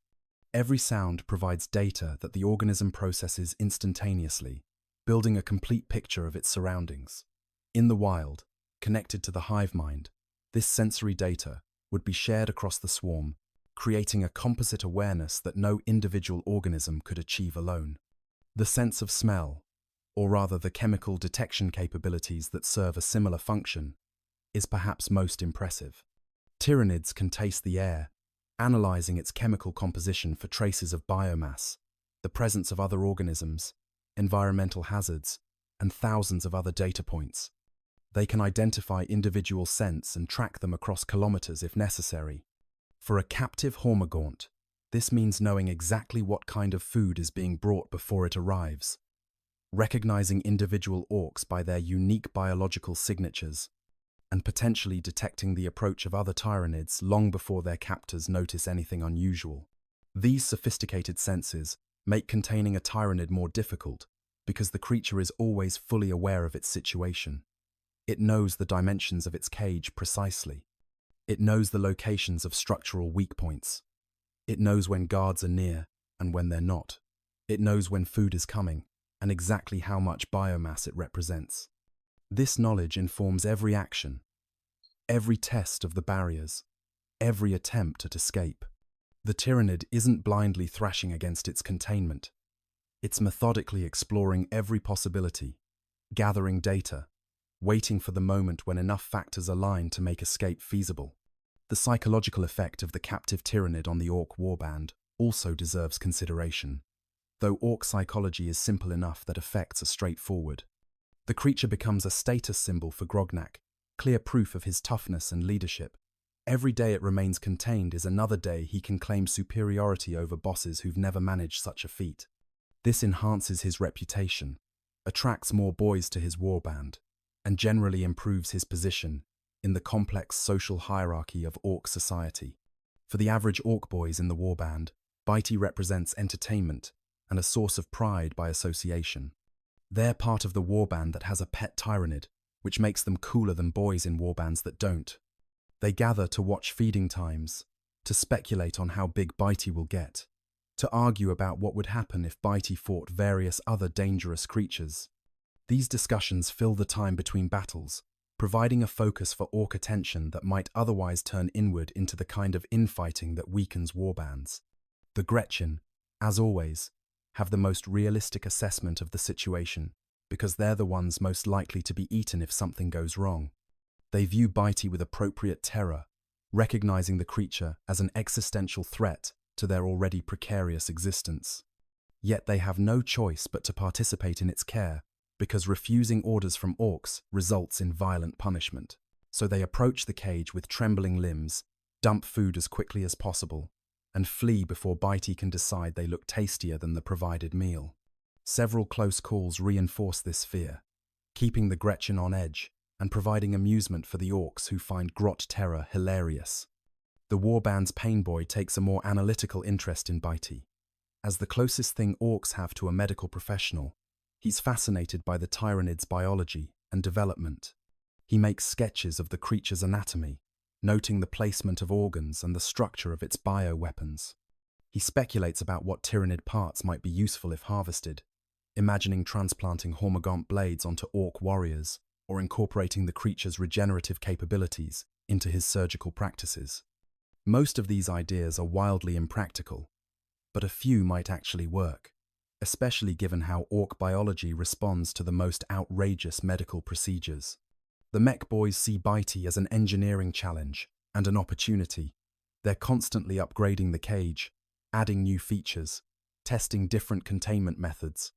Every sound provides data that the organism processes instantaneously, building a complete picture of its surroundings. In the wild, connected to the hive mind, this sensory data would be shared across the swarm, creating a composite awareness that no individual organism could achieve alone. The sense of smell, or rather the chemical detection capabilities that serve a similar function, is perhaps most impressive. Tyranids can taste the air, analyzing its chemical composition for traces of biomass, the presence of other organisms, environmental hazards, and thousands of other data points. They can identify individual scents and track them across kilometers if necessary. For a captive hormigaunt, this means knowing exactly what kind of food is being brought before it arrives, recognizing individual orks by their unique biological signatures, and potentially detecting the approach of other Tyranids long before their captors notice anything unusual. These sophisticated senses make containing a Tyranid more difficult because the creature is always fully aware of its situation. It knows the dimensions of its cage precisely. It knows the locations of structural weak points. It knows when guards are near and when they're not. It knows when food is coming and exactly how much biomass it represents. This knowledge informs every action, every test of the barriers, every attempt at escape. The Tyranid isn't blindly thrashing against its containment. It's methodically exploring every possibility, gathering data, waiting for the moment when enough factors align to make escape feasible. The psychological effect of the captive Tyranid on the Ork warband also deserves consideration. Though Ork psychology is simple enough that effects are straightforward. The creature becomes a status symbol for Grognak, clear proof of his toughness and leadership. Every day it remains contained is another day he can claim superiority over bosses who've never managed such a feat. This enhances his reputation, attracts more boys to his warband, and generally improves his position in the complex social hierarchy of Ork society. For the average Ork boys in the warband, Bitey represents entertainment and a source of pride by association. They're part of the warband that has a pet Tyranid, which makes them cooler than boys in warbands that don't. They gather to watch feeding times, to speculate on how big Bitey will get, to argue about what would happen if Bitey fought various other dangerous creatures. These discussions fill the time between battles, providing a focus for Ork attention that might otherwise turn inward into the kind of infighting that weakens warbands. The Gretchen, as always, have the most realistic assessment of the situation because they're the ones most likely to be eaten if something goes wrong. They view Bitey with appropriate terror, recognizing the creature as an existential threat to their already precarious existence. Yet they have no choice but to participate in its care, because refusing orders from Orks results in violent punishment. So they approach the cage with trembling limbs, dump food as quickly as possible, and flee before Bitey can decide they look tastier than the provided meal. Several close calls reinforce this fear, keeping the Gretchen on edge and providing amusement for the Orks who find Grot terror hilarious. The warband's Painboy takes a more analytical interest in Bitey. As the closest thing Orks have to a medical professional, he's fascinated by the Tyranid's biology and development. He makes sketches of the creature's anatomy, noting the placement of organs and the structure of its bioweapons. He speculates about what Tyranid parts might be useful if harvested, imagining transplanting Hormigaunt blades onto Ork warriors or incorporating the creature's regenerative capabilities into his surgical practices. Most of these ideas are wildly impractical, but a few might actually work, especially given how Ork biology responds to the most outrageous medical procedures. The mech boys see Bitey as an engineering challenge and an opportunity. They're constantly upgrading the cage, adding new features, testing different containment methods.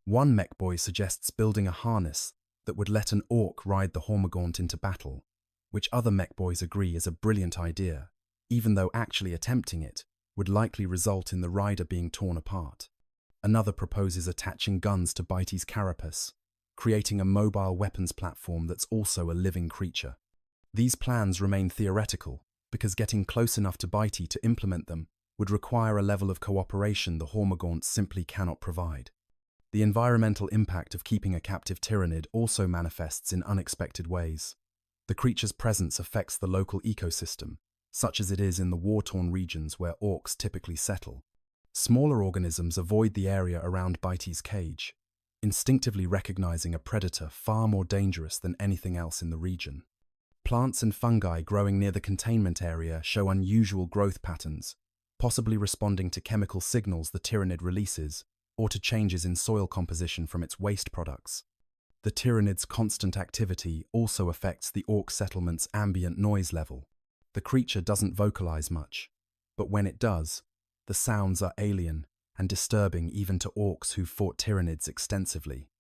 One mech boy suggests building a harness that would let an Ork ride the Hormigaunt into battle, which other mech boys agree is a brilliant idea, even though actually attempting it would likely result in the rider being torn apart. Another proposes attaching guns to Bitey's carapace, creating a mobile weapons platform that's also a living creature. These plans remain theoretical because getting close enough to Bitey to implement them would require a level of cooperation the Hormagaunts simply cannot provide. The environmental impact of keeping a captive Tyranid also manifests in unexpected ways. The creature's presence affects the local ecosystem, such as it is in the war-torn regions where Orks typically settle. Smaller organisms avoid the area around Bitey's cage, instinctively recognizing a predator far more dangerous than anything else in the region. Plants and fungi growing near the containment area show unusual growth patterns, possibly responding to chemical signals the Tyranid releases or to changes in soil composition from its waste products. The Tyranid's constant activity also affects the Ork settlement's ambient noise level. The creature doesn't vocalize much, but when it does, the sounds are alien and disturbing even to Orks who've fought Tyranids extensively.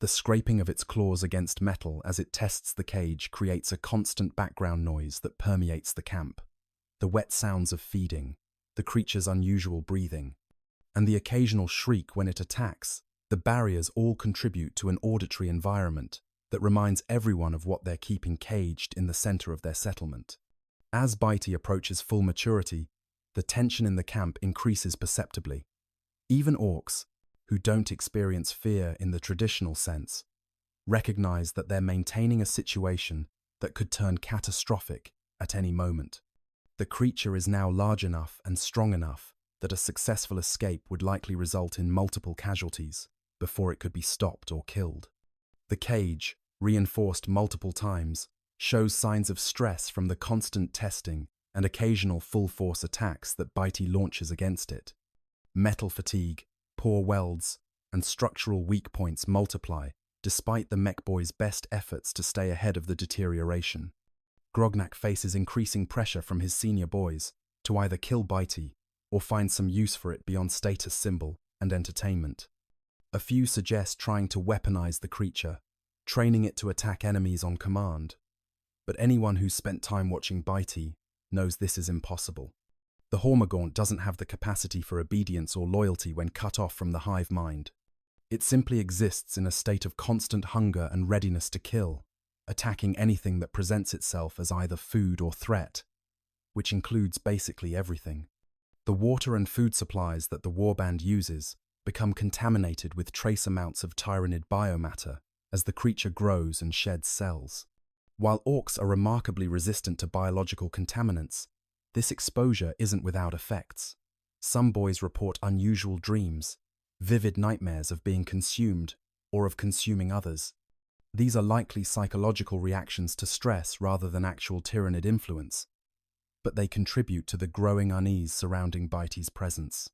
The scraping of its claws against metal as it tests the cage creates a constant background noise that permeates the camp. The wet sounds of feeding, the creature's unusual breathing, and the occasional shriek when it attacks, the barriers all contribute to an auditory environment that reminds everyone of what they're keeping caged in the center of their settlement. As Bitey approaches full maturity, the tension in the camp increases perceptibly. Even Orks, who don't experience fear in the traditional sense, recognize that they're maintaining a situation that could turn catastrophic at any moment. The creature is now large enough and strong enough that a successful escape would likely result in multiple casualties before it could be stopped or killed. The cage, reinforced multiple times, shows signs of stress from the constant testing and occasional full-force attacks that Bitey launches against it. Metal fatigue, poor welds, and structural weak points multiply despite the mech boy's best efforts to stay ahead of the deterioration. Grognak faces increasing pressure from his senior boys to either kill Bitey or find some use for it beyond status symbol and entertainment. A few suggest trying to weaponize the creature, training it to attack enemies on command. But anyone who's spent time watching Bitey knows this is impossible. The Hormagaunt doesn't have the capacity for obedience or loyalty when cut off from the hive mind. It simply exists in a state of constant hunger and readiness to kill, attacking anything that presents itself as either food or threat, which includes basically everything. The water and food supplies that the warband uses become contaminated with trace amounts of Tyranid biomatter as the creature grows and sheds cells. While Orks are remarkably resistant to biological contaminants, this exposure isn't without effects. Some boys report unusual dreams, vivid nightmares of being consumed or of consuming others. These are likely psychological reactions to stress rather than actual Tyranid influence, but they contribute to the growing unease surrounding Bitey's presence.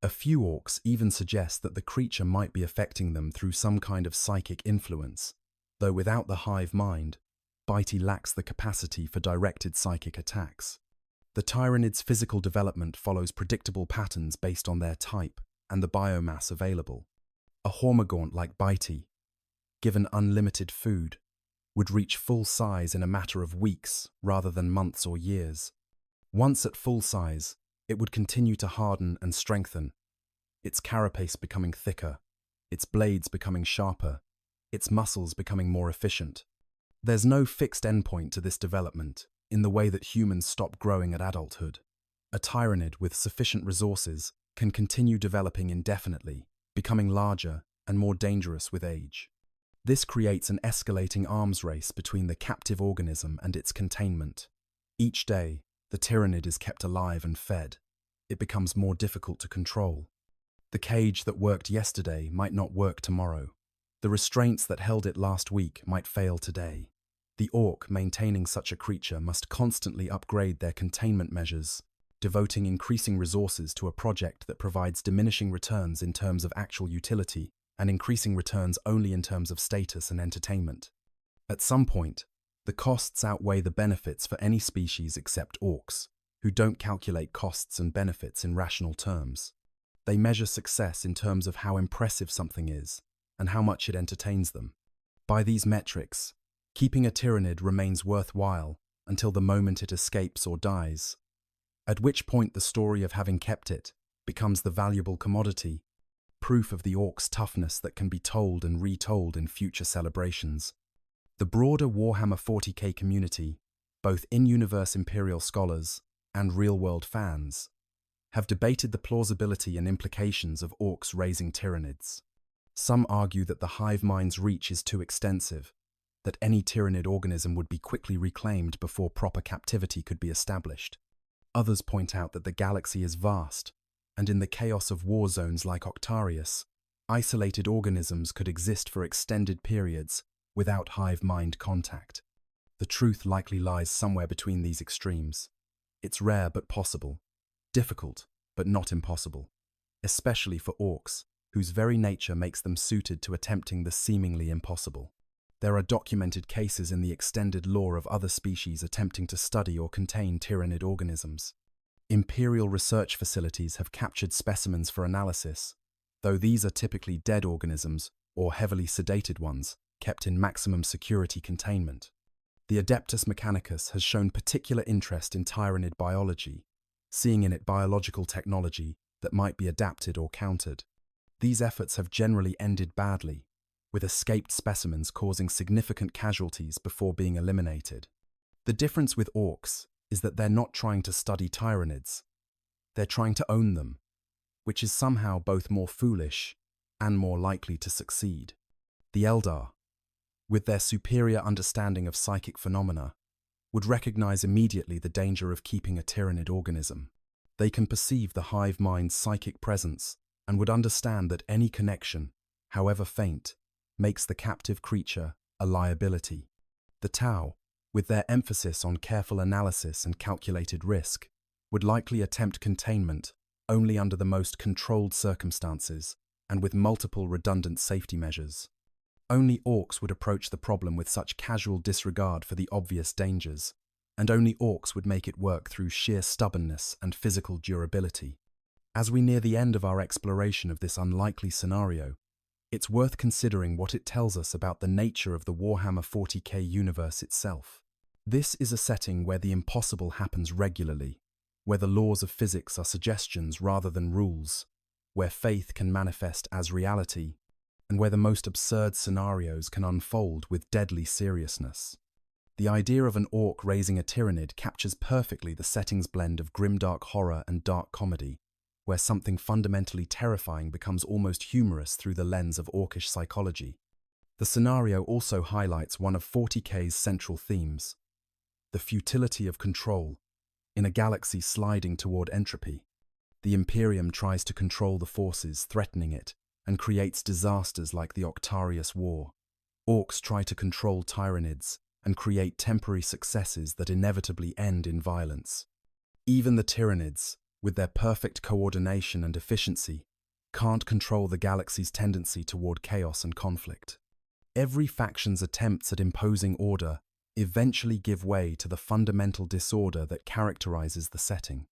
A few Orks even suggest that the creature might be affecting them through some kind of psychic influence, though without the hive mind, Bitey lacks the capacity for directed psychic attacks. The Tyranid's physical development follows predictable patterns based on their type and the biomass available. A Hormagaunt like Bitey, given unlimited food, would reach full size in a matter of weeks rather than months or years. Once at full size, it would continue to harden and strengthen, its carapace becoming thicker, its blades becoming sharper, its muscles becoming more efficient. There's no fixed endpoint to this development, in the way that humans stop growing at adulthood. A Tyranid with sufficient resources can continue developing indefinitely, becoming larger and more dangerous with age. This creates an escalating arms race between the captive organism and its containment. Each day, the Tyranid is kept alive and fed. It becomes more difficult to control. The cage that worked yesterday might not work tomorrow. The restraints that held it last week might fail today. The Ork maintaining such a creature must constantly upgrade their containment measures, devoting increasing resources to a project that provides diminishing returns in terms of actual utility and increasing returns only in terms of status and entertainment. At some point, the costs outweigh the benefits for any species except Orks, who don't calculate costs and benefits in rational terms. They measure success in terms of how impressive something is and how much it entertains them. By these metrics, keeping a Tyranid remains worthwhile until the moment it escapes or dies. At which point the story of having kept it becomes the valuable commodity, proof of the Orks' toughness that can be told and retold in future celebrations. The broader Warhammer 40K community, both in-universe Imperial scholars and real-world fans, have debated the plausibility and implications of Orks raising Tyranids. Some argue that the hive mind's reach is too extensive, that any Tyranid organism would be quickly reclaimed before proper captivity could be established. Others point out that the galaxy is vast, and in the chaos of war zones like Octarius, isolated organisms could exist for extended periods without hive mind contact. The truth likely lies somewhere between these extremes. It's rare but possible, difficult but not impossible, especially for Orks, whose very nature makes them suited to attempting the seemingly impossible. There are documented cases in the extended lore of other species attempting to study or contain Tyranid organisms. Imperial research facilities have captured specimens for analysis, though these are typically dead organisms or heavily sedated ones kept in maximum security containment. The Adeptus Mechanicus has shown particular interest in Tyranid biology, seeing in it biological technology that might be adapted or countered. These efforts have generally ended badly, with escaped specimens causing significant casualties before being eliminated. The difference with Orks is that they're not trying to study Tyranids, they're trying to own them, which is somehow both more foolish and more likely to succeed. The Eldar, with their superior understanding of psychic phenomena, would recognize immediately the danger of keeping a Tyranid organism. They can perceive the hive mind's psychic presence and would understand that any connection, however faint, makes the captive creature a liability. The Tau, with their emphasis on careful analysis and calculated risk, would likely attempt containment only under the most controlled circumstances and with multiple redundant safety measures. Only Orks would approach the problem with such casual disregard for the obvious dangers, and only Orks would make it work through sheer stubbornness and physical durability. As we near the end of our exploration of this unlikely scenario, it's worth considering what it tells us about the nature of the Warhammer 40K universe itself. This is a setting where the impossible happens regularly, where the laws of physics are suggestions rather than rules, where faith can manifest as reality, and where the most absurd scenarios can unfold with deadly seriousness. The idea of an Ork raising a Tyranid captures perfectly the setting's blend of grimdark horror and dark comedy, where something fundamentally terrifying becomes almost humorous through the lens of Orkish psychology. The scenario also highlights one of 40K's central themes: the futility of control in a galaxy sliding toward entropy. The Imperium tries to control the forces threatening it and creates disasters like the Octarius War. Orks try to control Tyranids and create temporary successes that inevitably end in violence. Even the Tyranids, with their perfect coordination and efficiency, can't control the galaxy's tendency toward chaos and conflict. Every faction's attempts at imposing order eventually give way to the fundamental disorder that characterizes the setting.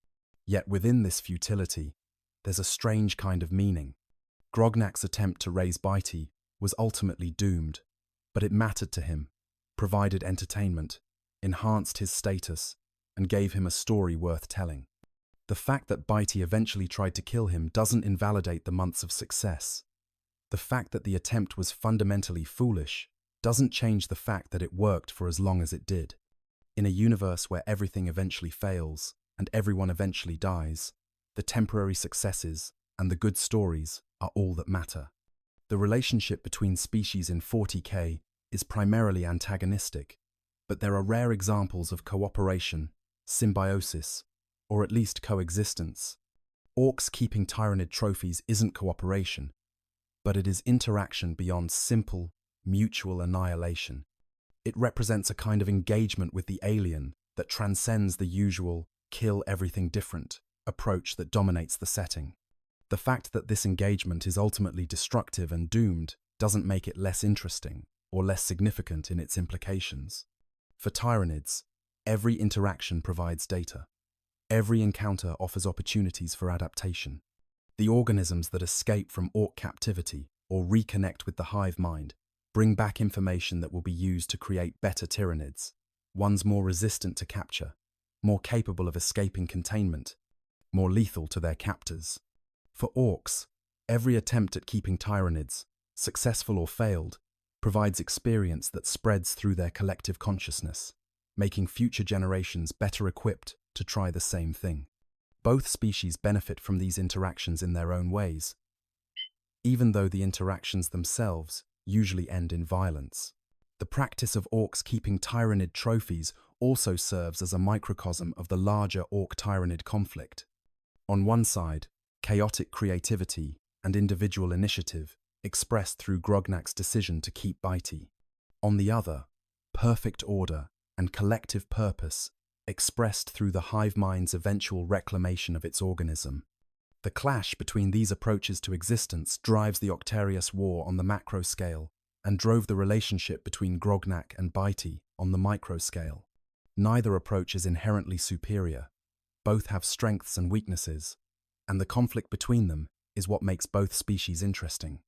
Yet within this futility, there's a strange kind of meaning. Grognak's attempt to raise Baiti was ultimately doomed, but it mattered to him, provided entertainment, enhanced his status, and gave him a story worth telling. The fact that Baiti eventually tried to kill him doesn't invalidate the months of success. The fact that the attempt was fundamentally foolish doesn't change the fact that it worked for as long as it did. In a universe where everything eventually fails and everyone eventually dies, the temporary successes and the good stories are all that matter. The relationship between species in 40K is primarily antagonistic, but there are rare examples of cooperation, symbiosis, or at least coexistence. Orks keeping Tyranid trophies isn't cooperation, but it is interaction beyond simple, mutual annihilation. It represents a kind of engagement with the alien that transcends the usual kill everything different approach that dominates the setting. The fact that this engagement is ultimately destructive and doomed doesn't make it less interesting or less significant in its implications. For Tyranids, every interaction provides data. Every encounter offers opportunities for adaptation. The organisms that escape from Ork captivity or reconnect with the hive mind bring back information that will be used to create better Tyranids. ones more resistant to capture, more capable of escaping containment, more lethal to their captors. For orcs, every attempt at keeping Tyranids, successful or failed, provides experience that spreads through their collective consciousness, making future generations better equipped to try the same thing. Both species benefit from these interactions in their own ways, even though the interactions themselves usually end in violence. The practice of orcs keeping Tyranid trophies also serves as a microcosm of the larger orc-Tyranid conflict. On one side, chaotic creativity and individual initiative expressed through Grognak's decision to keep Bitey. On the other, perfect order and collective purpose expressed through the hive mind's eventual reclamation of its organism. The clash between these approaches to existence drives the Octarius War on the macro scale and drove the relationship between Grognak and Bitey on the micro scale. Neither approach is inherently superior. Both have strengths and weaknesses, and the conflict between them is what makes both species interesting.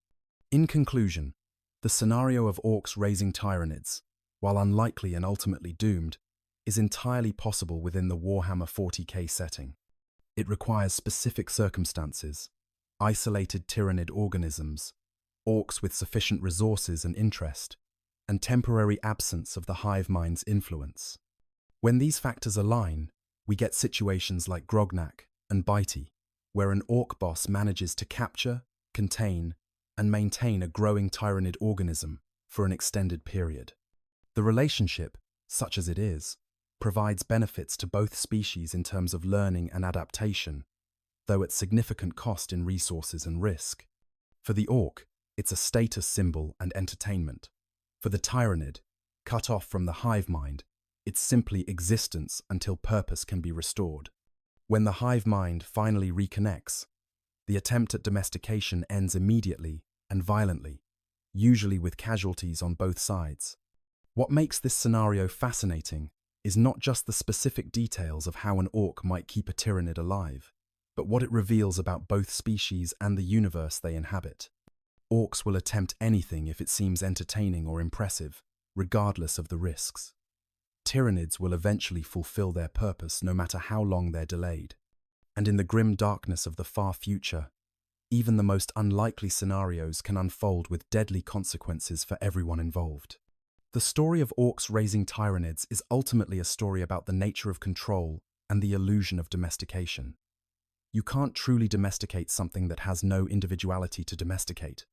In conclusion, the scenario of orcs raising Tyranids, while unlikely and ultimately doomed, is entirely possible within the Warhammer 40K setting. It requires specific circumstances, isolated Tyranid organisms, orcs with sufficient resources and interest, and temporary absence of the hive mind's influence. When these factors align, we get situations like Grognak and Bitey, where an orc boss manages to capture, contain, and maintain a growing Tyranid organism for an extended period. The relationship, such as it is, provides benefits to both species in terms of learning and adaptation, though at significant cost in resources and risk. For the orc, it's a status symbol and entertainment. For the Tyranid, cut off from the hive mind, it's simply existence until purpose can be restored. When the hive mind finally reconnects, the attempt at domestication ends immediately and violently, usually with casualties on both sides. What makes this scenario fascinating is not just the specific details of how an orc might keep a Tyranid alive, but what it reveals about both species and the universe they inhabit. Orcs will attempt anything if it seems entertaining or impressive, regardless of the risks. Tyranids will eventually fulfill their purpose no matter how long they're delayed. And in the grim darkness of the far future, even the most unlikely scenarios can unfold with deadly consequences for everyone involved. The story of orcs raising Tyranids is ultimately a story about the nature of control and the illusion of domestication. You can't truly domesticate something that has no individuality to domesticate.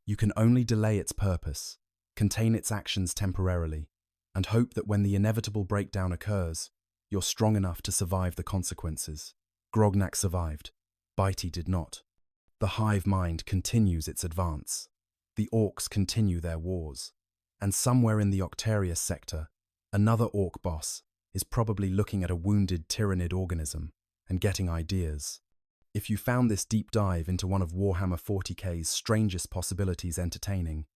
You can only delay its purpose, contain its actions temporarily, and hope that when the inevitable breakdown occurs, you're strong enough to survive the consequences. Grognak survived. Bitey did not. The hive mind continues its advance. The orcs continue their wars. And somewhere in the Octarius sector, another orc boss is probably looking at a wounded Tyranid organism and getting ideas. If you found this deep dive into one of Warhammer 40K's strangest possibilities entertaining,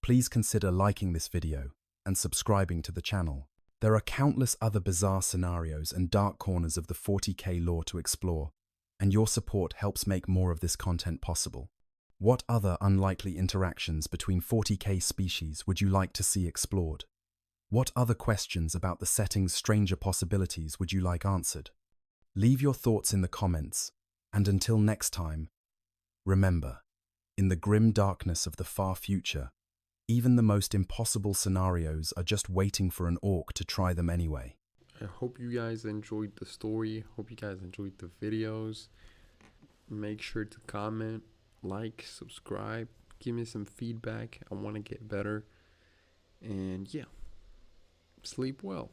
please consider liking this video and subscribing to the channel. There are countless other bizarre scenarios and dark corners of the 40K lore to explore, and your support helps make more of this content possible. What other unlikely interactions between 40K species would you like to see explored? What other questions about the setting's stranger possibilities would you like answered? Leave your thoughts in the comments, and until next time, remember, in the grim darkness of the far future, even the most impossible scenarios are just waiting for an orc to try them anyway. I hope you guys enjoyed the story. Hope you guys enjoyed the videos. Make sure to comment, like, subscribe, give me some feedback. I want to get better. And yeah, sleep well.